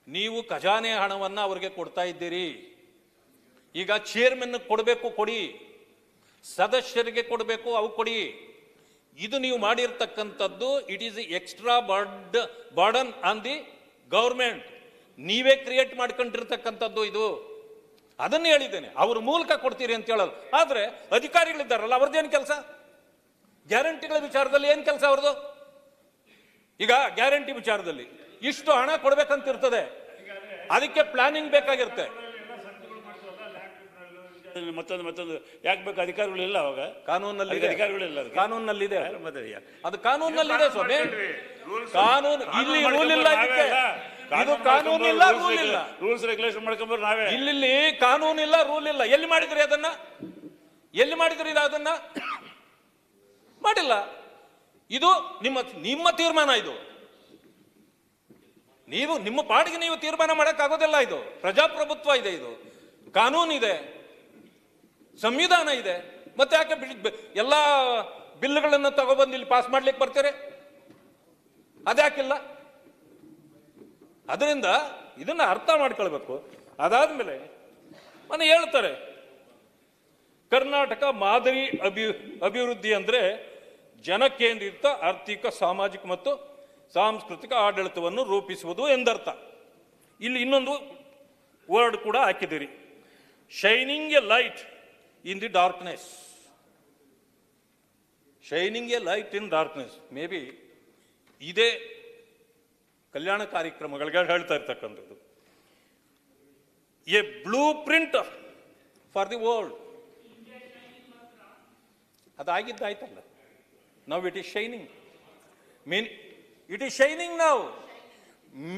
ನೀವು ಖಜಾನೆ ಹಣವನ್ನ ಅವರಿಗೆ ಕೊಡ್ತಾ ಇದ್ದೀರಿ. ಈಗ ಚೇರ್ಮನ್ ಕೊಡಬೇಕು, ಕೊಡಿ. ಸದಸ್ಯರಿಗೆ ಕೊಡಬೇಕು, ಅವು ಕೊಡಿ. ಇದು ನೀವು ಮಾಡಿರ್ತಕ್ಕಂಥದ್ದು it is extra burden on the government. ನೀವೇ ಕ್ರಿಯೇಟ್ ಮಾಡ್ಕೊಂಡಿರ್ತಕ್ಕಂಥದ್ದು ಇದು. ಅದನ್ನು ಹೇಳಿದ್ದೇನೆ, ಅವ್ರ ಮೂಲಕ ಕೊಡ್ತೀರಿ ಅಂತ ಹೇಳೋದು. ಆದರೆ ಅಧಿಕಾರಿಗಳಿದ್ದಾರಲ್ಲ, ಅವ್ರದ್ದೇನು ಕೆಲಸ? ಗ್ಯಾರಂಟಿಗಳ ವಿಚಾರದಲ್ಲಿ ಏನು ಕೆಲಸ ಅವ್ರದ್ದು? ಈಗ ಗ್ಯಾರಂಟಿ ವಿಚಾರದಲ್ಲಿ ಇಷ್ಟು ಹಣ ಕೊಡ್ಬೇಕಂತಿರ್ತದೆ, ಅದಕ್ಕೆ ಪ್ಲಾನಿಂಗ್ ಬೇಕಾಗಿರುತ್ತೆ. ಮತ್ತೊಂದು ಯಾಕೆ ಬೇಕು? ಅಧಿಕಾರಿಗಳು ಇಲ್ಲ ಅವಾಗ, ಕಾನೂನಲ್ಲಿ ಅಧಿಕಾರಿಗಳಿಲ್ಲ, ಕಾನೂನಲ್ಲಿದೆ, ಅದು ಕಾನೂನಲ್ಲಿದೆ ಸ್ವಾಮಿ. ಕಾನೂನು ಇಲ್ಲಿ ರೂಲ್ ಇಲ್ಲ, ಇದಕ್ಕೆ ಇದು ಕಾನೂನು ಇಲ್ಲ, ರೂಲ್ ಇಲ್ಲ. ರೂಲ್ಸ್ ರೆಗ್ಯುಲೇಷನ್ ಮಾಡ್ಕೊಂಡ್ರೆ ನಾವೇ ಇಲ್ಲಿ ಕಾನೂನು ಇಲ್ಲ, ರೂಲ್ ಇಲ್ಲ. ಎಲ್ಲಿ ಮಾಡಿದ್ರಿ ಅದನ್ನ? ಅದನ್ನ ಮಾಡಿಲ್ಲ. ಇದು ನಿಮ್ಮ ತೀರ್ಮಾನ. ಇದು ನೀವು ನಿಮ್ಮ ಪಾಡಿಗೆ ನೀವು ತೀರ್ಮಾನ ಮಾಡಕ್ಕಾಗೋದಿಲ್ಲ. ಇದು ಪ್ರಜಾಪ್ರಭುತ್ವ ಇದೆ, ಇದು ಕಾನೂನು ಇದೆ, ಸಂವಿಧಾನ ಇದೆ. ಮತ್ತೆ ಯಾಕೆ ಎಲ್ಲ ಬಿಲ್ಗಳನ್ನು ತಗೊಬಂದು ಇಲ್ಲಿ ಪಾಸ್ ಮಾಡ್ಲಿಕ್ಕೆ ಬರ್ತೀರಿ? ಅದ್ಯಾಕಿಲ್ಲ? ಅದರಿಂದ ಇದನ್ನ ಅರ್ಥ ಮಾಡ್ಕೊಳ್ಬೇಕು. ಅದಾದ್ಮೇಲೆ ಮನೆ ಹೇಳ್ತಾರೆ, ಕರ್ನಾಟಕ ಮಾದರಿ ಅಭಿವೃದ್ಧಿ ಅಂದ್ರೆ ಜನಕೇಂದ್ರಿತ ಆರ್ಥಿಕ, ಸಾಮಾಜಿಕ ಮತ್ತು ಸಾಂಸ್ಕೃತಿಕ ಆಡಳಿತವನ್ನು ರೂಪಿಸುವುದು ಎಂದರ್ಥ. ಇಲ್ಲಿ ಇನ್ನೊಂದು ವರ್ಡ್ ಕೂಡ ಹಾಕಿದ್ದೀರಿ, shining a light in the darkness. Shining a light in darkness may be ಇದೇ ಕಲ್ಯಾಣ ಕಾರ್ಯಕ್ರಮಗಳಿಗೆ ಹೇಳ್ತಾ ಇರ್ತಕ್ಕಂಥದ್ದು. A blueprint for the world. ಅದಾಗಿದ್ದಾಯ್ತಲ್ಲ. Now it is shining. It is shining now.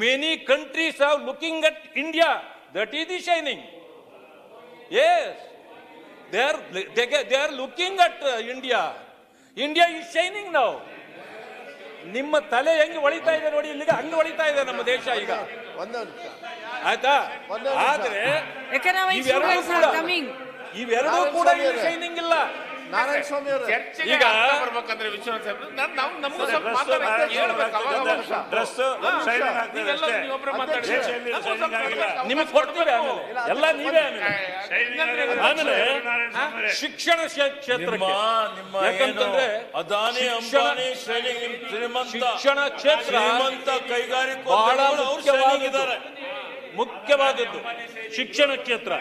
Many countries are looking at India. That is the shining. Yes, they are looking at India. India is shining now. ನಿಮ್ಮ ತಲೆ ಹೆಂಗೆ ಹೊಳಿತಾ ಇದೆ ನೋಡಿ, ಇಲ್ಲಿಗೆ ಹಂಗೆ ಹೊಳಿತಾ ಇದೆ ನಮ್ಮ ದೇಶ ಈಗ. ಆಯ್ತಾ? ಆದ್ರೆ ಇವೆರಡೂ ಕೂಡ ಶೈನಿಂಗ್ ಇಲ್ಲ. ನಾರಾಯಣ ಸ್ವಾಮಿ ಅವರು ಈಗ ಬರ್ಬೇಕಂದ್ರೆ ವಿಶ್ವನಾಥ್ ನಿಮಗೆ ಕೊಡ್ತೀವಿ ಆಮೇಲೆ, ಎಲ್ಲ ನೀವೇ ಆಮೇಲೆ ಶಿಕ್ಷಣ ಕ್ಷೇತ್ರಕ್ಕೆ. ಯಾಕಂತಂದ್ರೆ ಅದಾನಿ ಅಂಬಾನಿ ಶಿಕ್ಷಣ ಕ್ಷೇತ್ರ ಬಹಳ ಮುಖ್ಯವಾದದ್ದು. ಶಿಕ್ಷಣ ಕ್ಷೇತ್ರ.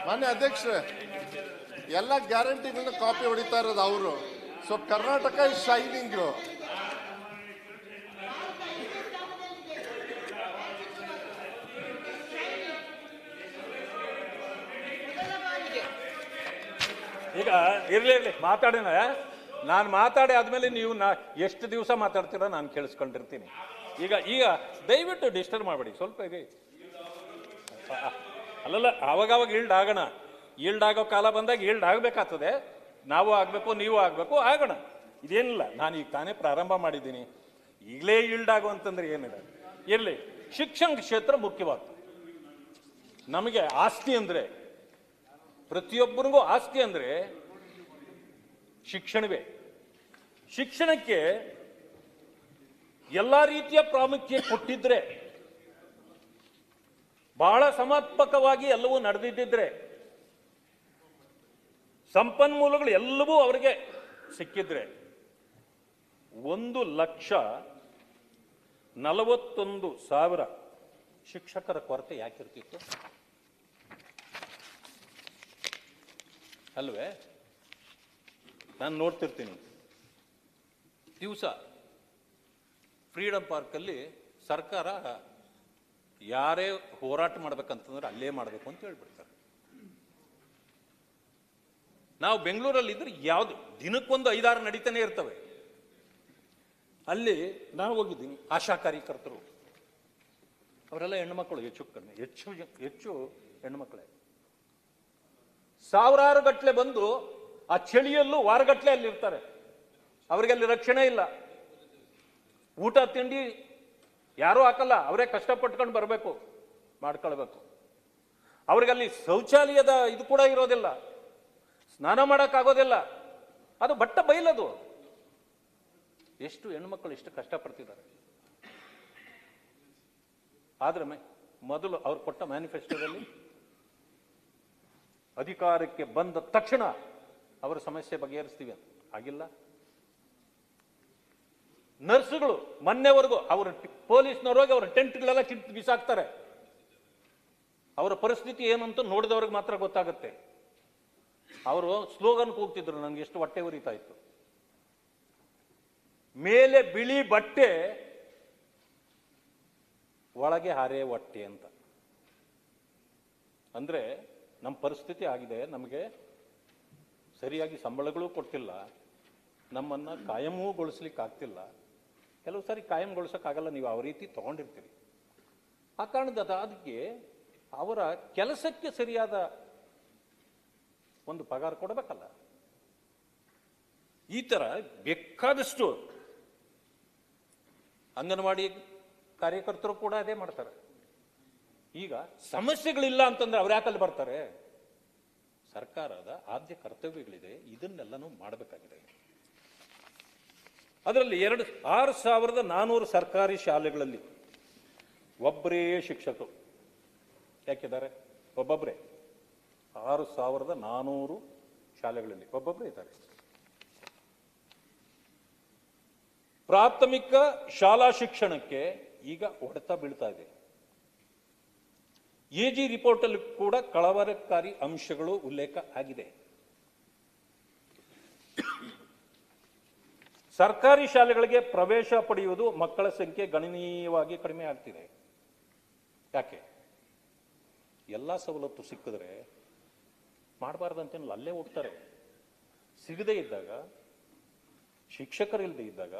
ಮಾನ್ಯ ಅಧ್ಯಕ್ಷರೇ, ಎಲ್ಲ ಗ್ಯಾರಂಟಿಗಳನ್ನ ಕಾಪಿ ಹೊಡಿತಾ ಇರೋದು ಅವರು. So Karnataka is shining. ಈಗ ಇರ್ಲಿ ಮಾತಾಡೋಣ. ನಾನು ಮಾತಾಡಿ ಆದ್ಮೇಲೆ ನೀವು ಎಷ್ಟು ದಿವಸ ಮಾತಾಡ್ತೀರೋ ನಾನು ಕೇಳಿಸ್ಕೊಂಡಿರ್ತೀನಿ. ಈಗ ದಯವಿಟ್ಟು ಡಿಸ್ಟರ್ಬ್ ಮಾಡಬೇಡಿ, ಸ್ವಲ್ಪ ಇದೆ. ಅಲ್ಲಲ್ಲ, ಆವಾಗವಾಗ ಈಲ್ಡ್ ಆಗೋಣ. ಈಲ್ಡ್ ಆಗೋ ಕಾಲ ಬಂದಾಗ ಈಲ್ಡ್ ಆಗಬೇಕಾಗ್ತದೆ. ನಾವು ಆಗಬೇಕು, ನೀವು ಆಗಬೇಕು, ಆಗೋಣ. ಇದೇನಿಲ್ಲ, ನಾನು ಈಗ ತಾನೇ ಪ್ರಾರಂಭ ಮಾಡಿದ್ದೀನಿ. ಈಗಲೇ ಈಲ್ಡ್ ಆಗುವಂತಂದ್ರೆ ಏನಿದೆ? ಇರಲಿ, ಶಿಕ್ಷಣ ಕ್ಷೇತ್ರ ಮುಖ್ಯವಾಗ್ತದೆ ನಮಗೆ. ಆಸ್ತಿ ಅಂದರೆ, ಪ್ರತಿಯೊಬ್ಬರಿಗೂ ಆಸ್ತಿ ಅಂದರೆ ಶಿಕ್ಷಣವೇ. ಶಿಕ್ಷಣಕ್ಕೆ ಎಲ್ಲ ರೀತಿಯ ಪ್ರಾಮುಖ್ಯ ಕೊಟ್ಟಿದ್ರೆ, ಬಹಳ ಸಮರ್ಪಕವಾಗಿ ಎಲ್ಲವೂ ನಡೆದಿದ್ದಿದ್ರೆ, ಸಂಪನ್ಮೂಲಗಳು ಎಲ್ಲವೂ ಅವರಿಗೆ ಸಿಕ್ಕಿದ್ರೆ 1,41,000 ಶಿಕ್ಷಕರ ಕೊರತೆ ಯಾಕಿರ್ತಿತ್ತು? ಅಲ್ವೇ? ನಾನು ನೋಡ್ತಿರ್ತೀನಿ ದಿವಸ ಫ್ರೀಡಮ್ ಪಾರ್ಕಲ್ಲಿ ಸರ್ಕಾರ ಯಾರೇ ಹೋರಾಟ ಮಾಡ್ಬೇಕಂತಂದ್ರೆ ಅಲ್ಲೇ ಮಾಡಬೇಕು ಅಂತ ಹೇಳ್ಬಿಡ್ತಾರೆ. ನಾವು ಬೆಂಗಳೂರಲ್ಲಿ ಇದ್ರೆ ಯಾವುದು ದಿನಕ್ಕೊಂದು 5-6 ನಡೀತಾನೆ ಇರ್ತವೆ. ಅಲ್ಲಿ ನಾವು ಹೋಗಿದ್ದೀನಿ, ಆಶಾ ಕಾರ್ಯಕರ್ತರು ಅವರೆಲ್ಲ ಹೆಣ್ಣುಮಕ್ಕಳು, ಹೆಚ್ಚು ಹೆಣ್ಣುಮಕ್ಕಳೇ. ಸಾವಿರಾರು ಗಟ್ಟಲೆ ಬಂದು ಆ ಚಳಿಯಲ್ಲೂ ವಾರಗಟ್ಟಲೆ ಅಲ್ಲಿ ಇರ್ತಾರೆ. ಅವರಿಗೆ ಅಲ್ಲಿ ರಕ್ಷಣೆ ಇಲ್ಲ, ಊಟ ತಿಂಡಿ ಯಾರೂ ಹಾಕಲ್ಲ, ಅವರೇ ಕಷ್ಟಪಟ್ಕೊಂಡು ಬರಬೇಕು, ಮಾಡ್ಕೊಳ್ಬೇಕು. ಅವ್ರಿಗಲ್ಲಿ ಶೌಚಾಲಯದ ಇದು ಕೂಡ ಇರೋದಿಲ್ಲ, ಸ್ನಾನ ಮಾಡೋಕ್ಕಾಗೋದಿಲ್ಲ, ಅದು ಬಟ್ಟ ಬಯಲದು. ಎಷ್ಟು ಹೆಣ್ಮಕ್ಳು ಇಷ್ಟು ಕಷ್ಟಪಡ್ತಿದ್ದಾರೆ. ಆದ್ರೆ ಮೊದಲು ಅವ್ರು ಕೊಟ್ಟ ಮ್ಯಾನಿಫೆಸ್ಟೋದಲ್ಲಿ ಅಧಿಕಾರಕ್ಕೆ ಬಂದ ತಕ್ಷಣ ಅವರ ಸಮಸ್ಯೆ ಬಗೆಹರಿಸ್ತೀವಿ ಅಂತ ಆಗಿಲ್ಲ. ನರ್ಸ್ಗಳು ಮೊನ್ನೆವರೆಗೂ ಅವರ ಪೊಲೀಸ್ನವ್ರಿಗೆ ಅವರ ಟೆಂಟ್ಗಳೆಲ್ಲ ಕಿತ್ತು ಬಿಸಾಕ್ತಾರೆ. ಅವರ ಪರಿಸ್ಥಿತಿ ಏನು ಅಂತ ನೋಡಿದವ್ರಿಗೆ ಮಾತ್ರ ಗೊತ್ತಾಗುತ್ತೆ. ಅವರು ಸ್ಲೋಗನ್ ಕೂಗ್ತಿದ್ರು, ನನಗೆ ಎಷ್ಟು ಹೊಟ್ಟೆ ಉರಿತಾ ಇತ್ತು. ಮೇಲೆ ಬಿಳಿ ಬಟ್ಟೆ, ಒಳಗೆ ಹಾರೆ ಹೊಟ್ಟೆ ಅಂತ. ಅಂದ್ರೆ ನಮ್ಮ ಪರಿಸ್ಥಿತಿ ಆಗಿದೆ. ನಮಗೆ ಸರಿಯಾಗಿ ಸಂಬಳಗಳು ಕೊಡ್ತಿಲ್ಲ, ನಮ್ಮನ್ನ ಕಾಯಂಗೊಳಿಸ್ಲಿಕ್ಕೆ ಆಗ್ತಿಲ್ಲ. ಕೆಲವು ಸಾರಿ ಕಾಯಂಗೊಳಿಸೋಕ್ಕಾಗಲ್ಲ, ನೀವು ಯಾವ ರೀತಿ ತಗೊಂಡಿರ್ತೀರಿ. ಆ ಕಾರಣದ ಅದಕ್ಕೆ ಅವರ ಕೆಲಸಕ್ಕೆ ಸರಿಯಾದ ಒಂದು ಪಗಾರ ಕೊಡಬೇಕಲ್ಲ. ಈ ತರ ಬೇಕಾದಷ್ಟು ಅಂಗನವಾಡಿ ಕಾರ್ಯಕರ್ತರು ಕೂಡ ಅದೇ ಮಾಡ್ತಾರೆ. ಈಗ ಸಮಸ್ಯೆಗಳಿಲ್ಲ ಅಂತಂದ್ರೆ ಅವ್ರು ಯಾಕಲ್ಲಿ ಬರ್ತಾರೆ? ಸರ್ಕಾರದ ಆದ್ಯ ಕರ್ತವ್ಯಗಳಿದೆ, ಇದನ್ನೆಲ್ಲನೂ ಮಾಡಬೇಕಾಗಿದೆ. ಅದರಲ್ಲಿ 6,400 ಸರ್ಕಾರಿ ಶಾಲೆಗಳಲ್ಲಿ ಒಬ್ಬರೇ ಶಿಕ್ಷಕರು ಯಾಕಿದ್ದಾರೆ? ಒಬ್ಬೊಬ್ಬರೇ. 6,400 ಶಾಲೆಗಳಲ್ಲಿ ಒಬ್ಬೊಬ್ಬರೇ ಇದ್ದಾರೆ. ಪ್ರಾಥಮಿಕ ಶಾಲಾ ಶಿಕ್ಷಣಕ್ಕೆ ಈಗ ಹೊಡೆತ ಬೀಳ್ತಾ ಇದೆ. ಎಜಿ ರಿಪೋರ್ಟ್ ಅಲ್ಲಿ ಕೂಡ ಕಳವಳಕಾರಿ ಅಂಶಗಳು ಉಲ್ಲೇಖ ಆಗಿದೆ. ಸರ್ಕಾರಿ ಶಾಲೆಗಳಿಗೆ ಪ್ರವೇಶ ಪಡೆಯುವುದು ಮಕ್ಕಳ ಸಂಖ್ಯೆ ಗಣನೀಯವಾಗಿ ಕಡಿಮೆ ಆಗ್ತಿದೆ. ಯಾಕೆ? ಎಲ್ಲ ಸವಲತ್ತು ಸಿಕ್ಕಿದ್ರೆ ಮಾಡಬಾರ್ದಂತೇನಲ್ಲ, ಅಲ್ಲೇ ಹೋಗ್ತಾರೆ. ಸಿಗದೇ ಇದ್ದಾಗ, ಶಿಕ್ಷಕರಿಲ್ಲದೆ ಇದ್ದಾಗ,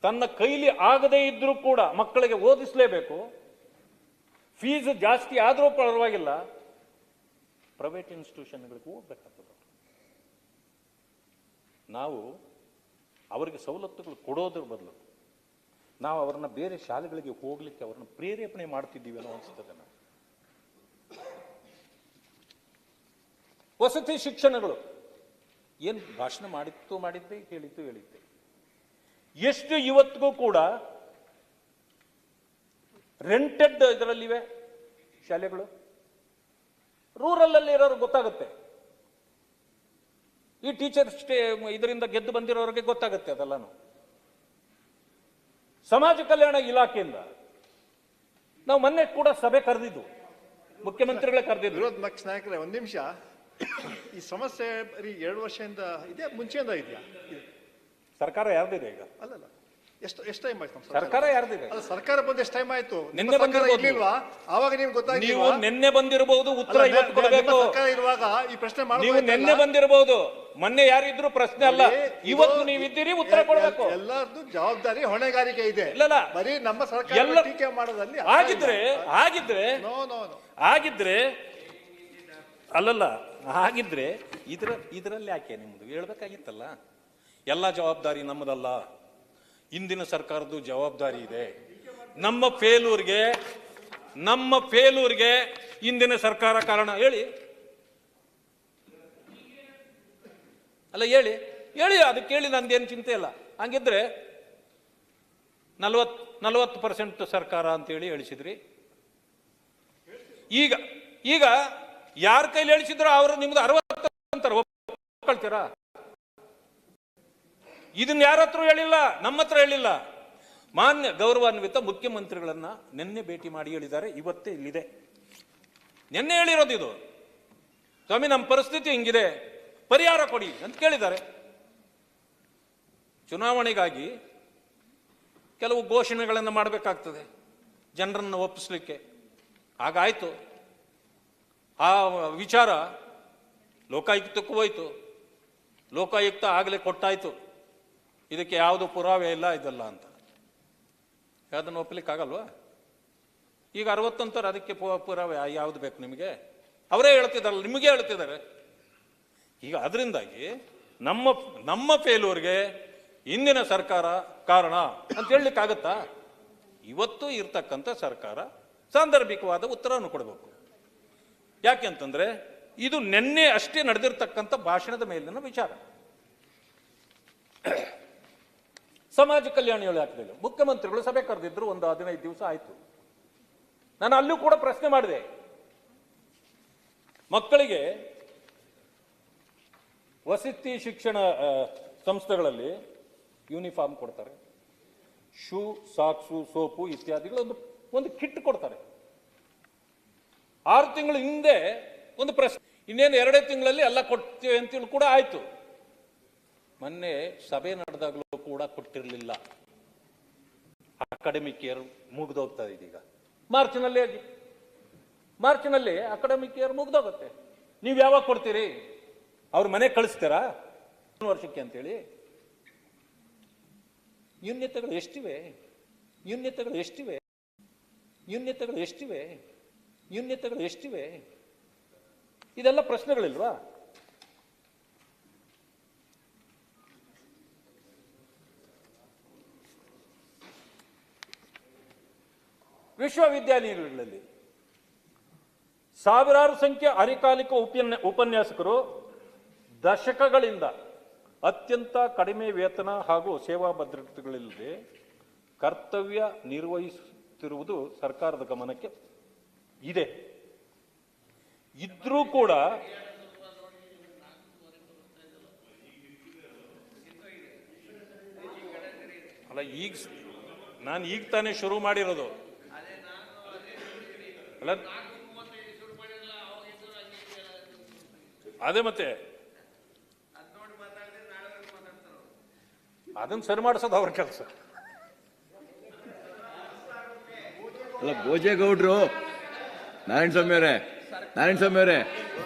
ತನ್ನ ಕೈಲಿ ಆಗದೇ ಇದ್ರೂ ಕೂಡ ಮಕ್ಕಳಿಗೆ ಓದಿಸಲೇಬೇಕು, ಫೀಸ್ ಜಾಸ್ತಿ ಆದರೂ ಪರವಾಗಿಲ್ಲ, ಪ್ರೈವೇಟ್ ಇನ್ಸ್ಟಿಟ್ಯೂಷನ್ಗಳಿಗೆ ಹೋಗ್ಬೇಕಾಗ್ತದೆ. ನಾವು ಅವರಿಗೆ ಸವಲತ್ತುಗಳು ಕೊಡೋದ್ರ ಬದಲು ನಾವು ಅವ್ರನ್ನ ಬೇರೆ ಶಾಲೆಗಳಿಗೆ ಹೋಗ್ಲಿಕ್ಕೆ ಅವ್ರನ್ನ ಪ್ರೇರೇಪಣೆ ಮಾಡ್ತಿದ್ದೀವಿ ಅನ್ನೋ ಅನಿಸ್ತದೆ. ನಾವು ವಸತಿ ಶಿಕ್ಷಣಗಳು ಏನು ಭಾಷಣ ಮಾಡಿದ್ದೆ, ಹೇಳಿದ್ದೆ. ಎಷ್ಟು ಇವತ್ತಿಗೂ ಕೂಡ ರೆಂಟೆಡ್ ಇದರಲ್ಲಿವೆ ಶಾಲೆಗಳು. ರೂರಲ್ ಅಲ್ಲಿ ಇರೋರು ಗೊತ್ತಾಗುತ್ತೆ, ಈ ಟೀಚರ್ ಇದರಿಂದ ಗೆದ್ದು ಬಂದಿರೋರಿಗೆ ಗೊತ್ತಾಗುತ್ತೆ ಅದೆಲ್ಲಾನು. ಸಮಾಜ ಕಲ್ಯಾಣ ಇಲಾಖೆಯಿಂದ ನಾವು ಮೊನ್ನೆ ಕೂಡ ಸಭೆ ಕರೆದಿದ್ದು, ಮುಖ್ಯಮಂತ್ರಿಗಳೇ ಕರೆದಿದ್ದು. ವಿರೋಧ ಪಕ್ಷ ನಾಯಕರೇ, ಒಂದ್ ನಿಮಿಷ. ಈ ಸಮಸ್ಯೆ ಬರೀ 2 ವರ್ಷದಿಂದ ಇದೆ, ಮುಂಚೆಯಿಂದ ಇದೆಯಾ? ಸರ್ಕಾರ ಯಾರ್ದಿದೆ ಈಗ? ಅಲ್ಲಲ್ಲ, ಎಷ್ಟು ಟೈಮ್ ಆಯ್ತು? ಸರ್ಕಾರ ಯಾರ್ದಿದೆ? ಅಲ್ಲ, ಸರ್ಕಾರ ಬಂದು ಎಷ್ಟು ಟೈಮ್ ಆಯ್ತು? ನಿನ್ನೆ ಇರ್ಲಿಲ್ವಾ? ಆವಾಗ ನೀವು ನೀವು ನಿನ್ನೆ ಬಂದಿರಬಹುದು, ಉತ್ತರ ಇವತ್ತು ಕೊಡಬೇಕು. ಸರ್ಕಾರ ಇರುವಾಗ ಈ ಪ್ರಶ್ನೆ ನೀವು ನಿನ್ನೆ ಬಂದಿರಬಹುದು, ಮೊನ್ನೆ ಯಾರಿದ್ರು ಪ್ರಶ್ನೆ ಅಲ್ಲ. ಇವತ್ತು ನೀವಿದ್ದೀರಿ, ಉತ್ತರ ಕೊಡಬೇಕು. ಎಲ್ಲರದ್ದು ಜವಾಬ್ದಾರಿ, ಹೊಣೆಗಾರಿಕೆ ಇದೆ. ಇಲ್ಲ, ಬರೀ ನಮ್ಮ ಸರ್ಕಾರ ಟೀಕೆ ಮಾಡೋದಲ್ಲಿ ಆಗಿದ್ರೆ ಅಲ್ಲಲ್ಲ, ಆಗಿದ್ರೆ ಇದರಲ್ಲಿ ಯಾಕೆ ನಿಮ್ದು ಹೇಳ್ಬೇಕಾಗಿತ್ತಲ್ಲ. ಎಲ್ಲ ಜವಾಬ್ದಾರಿ ನಮ್ಮದಲ್ಲ, ಇಂದಿನ ಸರ್ಕಾರದ್ದು ಜವಾಬ್ದಾರಿ ಇದೆ. ನಮ್ಮ ಫೇಲೂರ್ಗೆ ಇಂದಿನ ಸರ್ಕಾರ ಕಾರಣ. ಹೇಳಿ ಅಲ್ಲ, ಹೇಳಿ ಅದಕ್ಕೆ ಹೇಳಿ, ನಂದೇನು ಚಿಂತೆ ಇಲ್ಲ. ಹಂಗಿದ್ರೆ 40% ಸರ್ಕಾರ ಅಂತೇಳಿ ಹೇಳಿಸಿದ್ರಿ. ಈಗ ಯಾರ ಕೈಲಿ ಹೇಳಿಸಿದ್ರು ಅವರು ನಿಮ್ದು 60 ಅಂತಾರೆ, ಒಪ್ಕೊಳ್ತೀರಾ? ಇದನ್ನ ಯಾರ ಹತ್ರ ಹೇಳಿಲ್ಲ, ನಮ್ಮ ಹತ್ರ ಹೇಳಿಲ್ಲ. ಮಾನ್ಯ ಗೌರವಾನ್ವಿತ ಮುಖ್ಯಮಂತ್ರಿಗಳನ್ನ ನಿನ್ನೆ ಭೇಟಿ ಮಾಡಿ ಹೇಳಿದ್ದಾರೆ. ಇವತ್ತೇ ಇಲ್ಲಿದೆ, ನಿನ್ನೆ ಹೇಳಿರೋದು ಇದು. ಸ್ವಾಮಿ ನಮ್ಮ ಪರಿಸ್ಥಿತಿ ಹಿಂಗಿದೆ, ಪರಿಹಾರ ಕೊಡಿ ಅಂತ ಕೇಳಿದ್ದಾರೆ. ಚುನಾವಣೆಗಾಗಿ ಕೆಲವು ಘೋಷಣೆಗಳನ್ನು ಮಾಡಬೇಕಾಗ್ತದೆ ಜನರನ್ನು ಒಪ್ಪಿಸ್ಲಿಕ್ಕೆ. ಹಾಗಾಯಿತು. ಆ ವಿಚಾರ ಲೋಕಾಯುಕ್ತಕ್ಕೂ ಹೋಯ್ತು. ಲೋಕಾಯುಕ್ತ ಆಗಲೇ ಕೊಟ್ಟಾಯಿತು, ಇದಕ್ಕೆ ಯಾವುದು ಪುರಾವೆ ಇಲ್ಲ ಇದೆಲ್ಲ ಅಂತ. ಯಾವುದನ್ನು ಒಪ್ಪಲಿಕ್ಕಾಗಲ್ವಾ? ಈಗ 60 ಅಂತಾರೆ, ಅದಕ್ಕೆ ಪುರಾವೆ ಯಾವುದು ಬೇಕು ನಿಮಗೆ? ಅವರೇ ಹೇಳ್ತಿದ್ದಾರಲ್ಲ, ನಿಮಗೆ ಹೇಳ್ತಿದ್ದಾರೆ. ಈಗ ಅದರಿಂದಾಗಿ ನಮ್ಮ ಫೇಲ್ಯೂರ್ಗೆ ಇಂದಿನ ಸರ್ಕಾರ ಕಾರಣ ಅಂತ ಹೇಳಲಿಕ್ಕಾಗತ್ತಾ? ಇವತ್ತು ಇರ್ತಕ್ಕಂಥ ಸರ್ಕಾರ ಸಾಂದರ್ಭಿಕವಾದ ಉತ್ತರವನ್ನು ಕೊಡಬೇಕು. ಯಾಕೆ ಅಂತಂದ್ರೆ ಇದು ನಿನ್ನೆ ಅಷ್ಟೇ ನಡೆದಿರ್ತಕ್ಕಂಥ ಭಾಷಣದ ಮೇಲಿನ ವಿಚಾರ. ಸಮಾಜ ಕಲ್ಯಾಣ ಇಲಾಖೆಯಲ್ಲಿ ಮುಖ್ಯಮಂತ್ರಿಗಳು ಸಭೆ ಕರೆದಿದ್ರು, ಒಂದು 15 ದಿವಸ ಆಯ್ತು. ನಾನು ಅಲ್ಲೂ ಕೂಡ ಪ್ರಶ್ನೆ ಮಾಡಿದೆ, ಮಕ್ಕಳಿಗೆ ವಸತಿ ಶಿಕ್ಷಣ ಸಂಸ್ಥೆಗಳಲ್ಲಿ ಯೂನಿಫಾರ್ಮ್ ಕೊಡ್ತಾರೆ, ಶೂ, ಸಾಕ್ಸು, ಸೋಪು ಇತ್ಯಾದಿಗಳು ಒಂದು ಕಿಟ್ ಕೊಡ್ತಾರೆ. 6 ತಿಂಗಳ ಹಿಂದೆ ಒಂದು ಪ್ರಶ್ನೆ, ಇನ್ನೇನು 2 ತಿಂಗಳಲ್ಲಿ ಎಲ್ಲ ಕೊಡ್ತೀವಿ ಅಂತೇಳಿ ಕೂಡ ಆಯ್ತು. ಮೊನ್ನೆ ಸಭೆ ನಡೆದಾಗಲೂ ಕೂಡ ಕೊಟ್ಟಿರಲಿಲ್ಲ. ಅಕಾಡೆಮಿಕ್ ಇಯರ್ ಮುಗಿದೋಗ್ತಾ ಇದೆ. ಈಗ ಮಾರ್ಚ್ನಲ್ಲಿ ಅಕಾಡೆಮಿಕ್ ಇಯರ್ ಮುಗ್ದೋಗುತ್ತೆ. ನೀವು ಯಾವಾಗ ಕೊಡ್ತೀರಿ? ಅವ್ರ ಮನೆ ಕಳಿಸ್ತೀರಾ ವರ್ಷಕ್ಕೆ ಅಂತೇಳಿ? ನ್ಯೂನ್ಯತೆಗಳು ಎಷ್ಟಿವೆ? ಇದೆಲ್ಲ ಪ್ರಶ್ನೆಗಳಿಲ್ವಾ? ವಿಶ್ವವಿದ್ಯಾನಿಲಯಗಳಲ್ಲಿ ಸಾವಿರಾರು ಸಂಖ್ಯೆ ಅರೆಕಾಲಿಕ ಉಪನ್ಯಾಸಕರು ದಶಕಗಳಿಂದ ಅತ್ಯಂತ ಕಡಿಮೆ ವೇತನ ಹಾಗೂ ಸೇವಾ ಭದ್ರತೆಗಳಿಲ್ಲದೆ ಕರ್ತವ್ಯ ನಿರ್ವಹಿಸುತ್ತಿರುವುದು ಸರ್ಕಾರದ ಗಮನಕ್ಕೆ ಇದೆ. ಇದ್ರೂ ಕೂಡ ಅಲ್ಲ, ನಾನು ಈಗ ತಾನೇ ಶುರು ಮಾಡಿರೋದು ಅಲ್ಲ. ಅದೇ ಮತ್ತೆ ಅದನ್ನ ಸರಿ ಮಾಡಿಸೋದು ಅವ್ರ ಕೆಲಸ ಅಲ್ಲ. ಭೋಜೇಗೌಡ್ರು, ನಾರಾಯಣ ಸ್ವಾಮಿ ಅವರೇ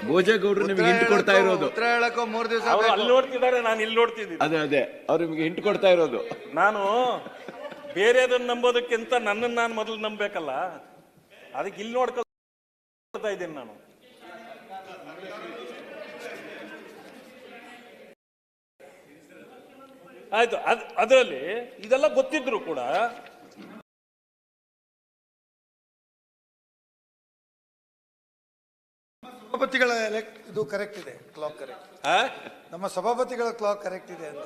ಭೋಜೇಗೌಡ್ರು ನಿಮ್ಗೆ ಹಿಂಟ್ ಕೊಡ್ತಾ ಇರೋದು. ಉತ್ತರ ಹೇಳಕ್ಕೂ 3 ದಿವಸ ಅವರು ಅಲ್ಲಿ ನೋಡ್ತಿದ್ದಾರೆ, ನಾನು ಇಲ್ಲಿ ನೋಡ್ತಿದ್ದೀನಿ. ಅದೇ ಅವ್ರು ನಿಮ್ಗೆ ಹಿಂಟ್ ಕೊಡ್ತಾ ಇರೋದು. ನಾನು ಬೇರೆದನ್ನ ನಂಬೋದಕ್ಕಿಂತ ನನ್ನನ್ನು ನಾನು ಮೊದಲು ನಂಬಬೇಕಲ್ಲ, ಅದಕ್ಕೆ ಇಲ್ಲಿ ನೋಡ್ಕೊಳ್ತಾ ಇದ್ದೀನಿ ನಾನು. ಆಯ್ತು, ಅದರಲ್ಲಿ ಇದೆಲ್ಲ ಗೊತ್ತಿದ್ರು ಕೂಡ ಸಭಾಪತಿಗಳ ಇದು ಕರೆಕ್ಟ್ ಇದೆ, ಕ್ಲಾಕ್ ಕರೆಕ್ಟ್. ನಮ್ಮ ಸಭಾಪತಿಗಳ ಕ್ಲಾಕ್ ಕರೆಕ್ಟ್ ಇದೆ ಅಂತ.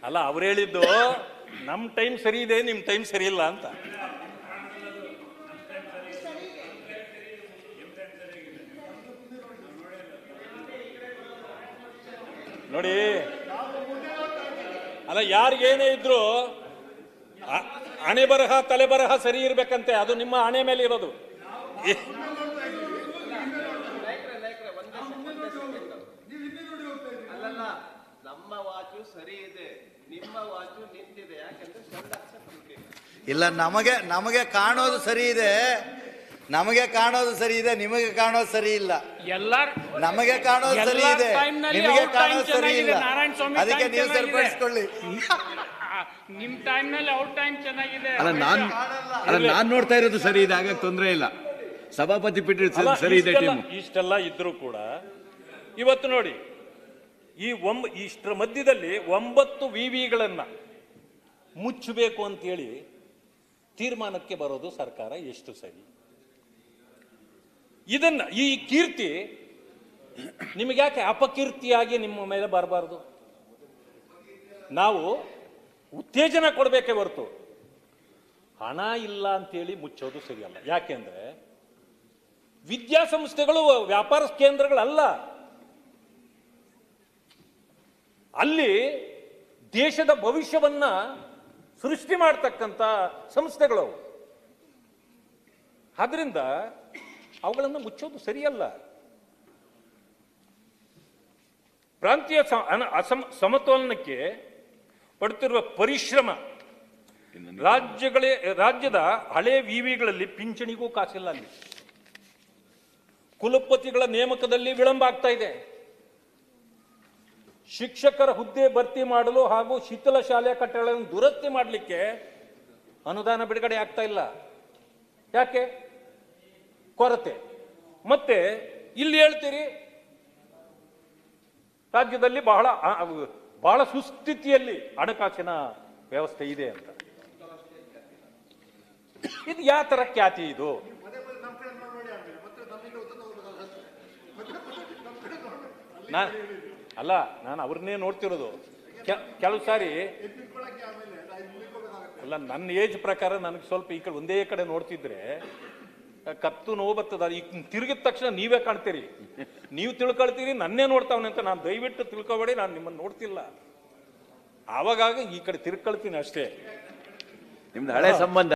ಅಲ್ಲ ಅವ್ರು ಹೇಳಿದ್ದು ನಮ್ ಟೈಮ್ ಸರಿ ಇದೆ, ನಿಮ್ ಟೈಮ್ ಸರಿ ಇಲ್ಲ ಅಂತ. ನೋಡಿ, ಅಲ್ಲ ಯಾರಿಗೇನೇ ಇದ್ರು ಹಣೆ ಬರಹ ತಲೆ ಬರಹ ಸರಿ ಇರ್ಬೇಕಂತೆ, ಅದು ನಿಮ್ಮ ಹಣೆ ಮೇಲೆ ಇರೋದು. ನಮ್ಮ ವಾಚು ಸರಿ ಇದೆ, ನಿಮ್ಮ ವಾಚು ನಿಂತಿದೆ. ಯಾಕಂದ್ರೆ ಇಲ್ಲ, ನಮಗೆ ಕಾಣೋದು ಸರಿ ಇದೆ, ನಮಗೆ ಕಾಣೋದು ಸರಿ ಇದೆ, ನಿಮಗೆ ಕಾಣೋದು ಸರಿ ಇಲ್ಲ. ನಮಗೆ ಕಾಣೋದು ಸರಿ ಇದೆ, ನಿಮಗೆ ಕಾಣೋದು ಸರಿ ಇಲ್ಲ. ಅದಕ್ಕೆ ನೀವು ಸರಿಪಡಿಸ್ಕೊಳ್ಳಿ. ನಿಮ್ ಟೈಮ್ ನಲ್ಲಿ ಅವ್ರ ಟೈಮ್ ಚೆನ್ನಾಗಿದೆ. ನಾನ್ ನೋಡ್ತಾ ಇರೋದು ಸರಿ ಇದೆ, ಹಾಗಾಗಿ ತೊಂದರೆ ಇಲ್ಲ. ಸಭಾಪತಿ ಪೀಠ ಸರಿ ಇದೆ. ಇಷ್ಟೆಲ್ಲ ಇದ್ರೂ ಕೂಡ ಇವತ್ತು ನೋಡಿ, ಇಷ್ಟರ ಮಧ್ಯದಲ್ಲಿ 9 ವಿವಿಗಳನ್ನ ಮುಚ್ಚಬೇಕು ಅಂತೇಳಿ ತೀರ್ಮಾನಕ್ಕೆ ಬರೋದು ಸರ್ಕಾರ ಎಷ್ಟು ಸರಿ? ಇದನ್ನ ಈ ಕೀರ್ತಿ ನಿಮಗೆ ಯಾಕೆ ಅಪಕೀರ್ತಿಯಾಗಿ ನಿಮ್ಮ ಮೇಲೆ ಬರಬಾರ್ದು? ನಾವು ಉತ್ತೇಜನ ಕೊಡಬೇಕೇ ಹೊರತು ಹಣ ಇಲ್ಲ ಅಂತೇಳಿ ಮುಚ್ಚೋದು ಸರಿಯಲ್ಲ. ಯಾಕೆಂದ್ರೆ ವಿದ್ಯಾಸಂಸ್ಥೆಗಳು ವ್ಯಾಪಾರ ಕೇಂದ್ರಗಳಲ್ಲ, ಅಲ್ಲಿ ದೇಶದ ಭವಿಷ್ಯವನ್ನ ಸೃಷ್ಟಿ ಮಾಡ್ತಕ್ಕಂಥ ಸಂಸ್ಥೆಗಳವು. ಆದ್ರಿಂದ ಅವುಗಳನ್ನು ಮುಚ್ಚೋದು ಸರಿಯಲ್ಲ. ಪ್ರಾಂತೀಯ ಸಮತೋಲನಕ್ಕೆ ಪಡುತ್ತಿರುವ ಪರಿಶ್ರಮ, ರಾಜ್ಯದ ಹಳೆ ವಿವಿಗಳಲ್ಲಿ ಪಿಂಚಣಿಗೂ ಕಾಸಿಲ್ಲ. ಅಲ್ಲಿ ಕುಲಪತಿಗಳ ನೇಮಕದಲ್ಲಿ ವಿಳಂಬ ಆಗ್ತಾ ಇದೆ. ಶಿಕ್ಷಕರ ಹುದ್ದೆ ಭರ್ತಿ ಮಾಡಲು ಹಾಗೂ ಶಿಥಿಲ ಶಾಲೆಯ ಕಟ್ಟಡಗಳನ್ನು ದುರಸ್ತಿ ಮಾಡಲಿಕ್ಕೆ ಅನುದಾನ ಬಿಡುಗಡೆ ಆಗ್ತಾ ಇಲ್ಲ. ಯಾಕೆ? ಕೊರತೆ. ಮತ್ತೆ ಇಲ್ಲಿ ಹೇಳ್ತೀರಿ ರಾಜ್ಯದಲ್ಲಿ ಬಹಳ ಸುಸ್ಥಿತಿಯಲ್ಲಿ ಹಣಕಾಸಿನ ವ್ಯವಸ್ಥೆ ಇದೆ ಅಂತ. ಇದು ಯಾವ ತರ ಖ್ಯಾತಿ ಇದು? ನಾನು ಅವ್ರನ್ನೇ ನೋಡ್ತಿರೋದು. ಕೆಲವು ಸಾರಿ ಅಲ್ಲ, ನನ್ನ ಏಜ್ ಪ್ರಕಾರ ನನಗೆ ಸ್ವಲ್ಪ ಈ ಕಡೆ ಒಂದೇ ಕಡೆ ನೋಡ್ತಿದ್ರೆ ಕತ್ತು ನೋವು ಬರ್ತದ. ಈಗ ತಿರುಗಿದ ತಕ್ಷಣ ನೀವೇ ಕಾಣ್ತೀರಿ, ನೀವು ತಿಳ್ಕೊಳ್ತೀರಿ, ನನ್ನೇ ನೋಡ್ತಾವನೆ ಅಂತ. ನಾನು ದಯವಿಟ್ಟು ತಿಳ್ಕೊಬೇಡಿ, ನಾನು ನಿಮ್ಮನ್ನು ನೋಡ್ತಿಲ್ಲ. ಆವಾಗ ಈ ಕಡೆ ತಿರ್ಕೊಳ್ತೀನಿ ಅಷ್ಟೇ. ನಿಮ್ದು ಹಳೆ ಸಂಬಂಧ.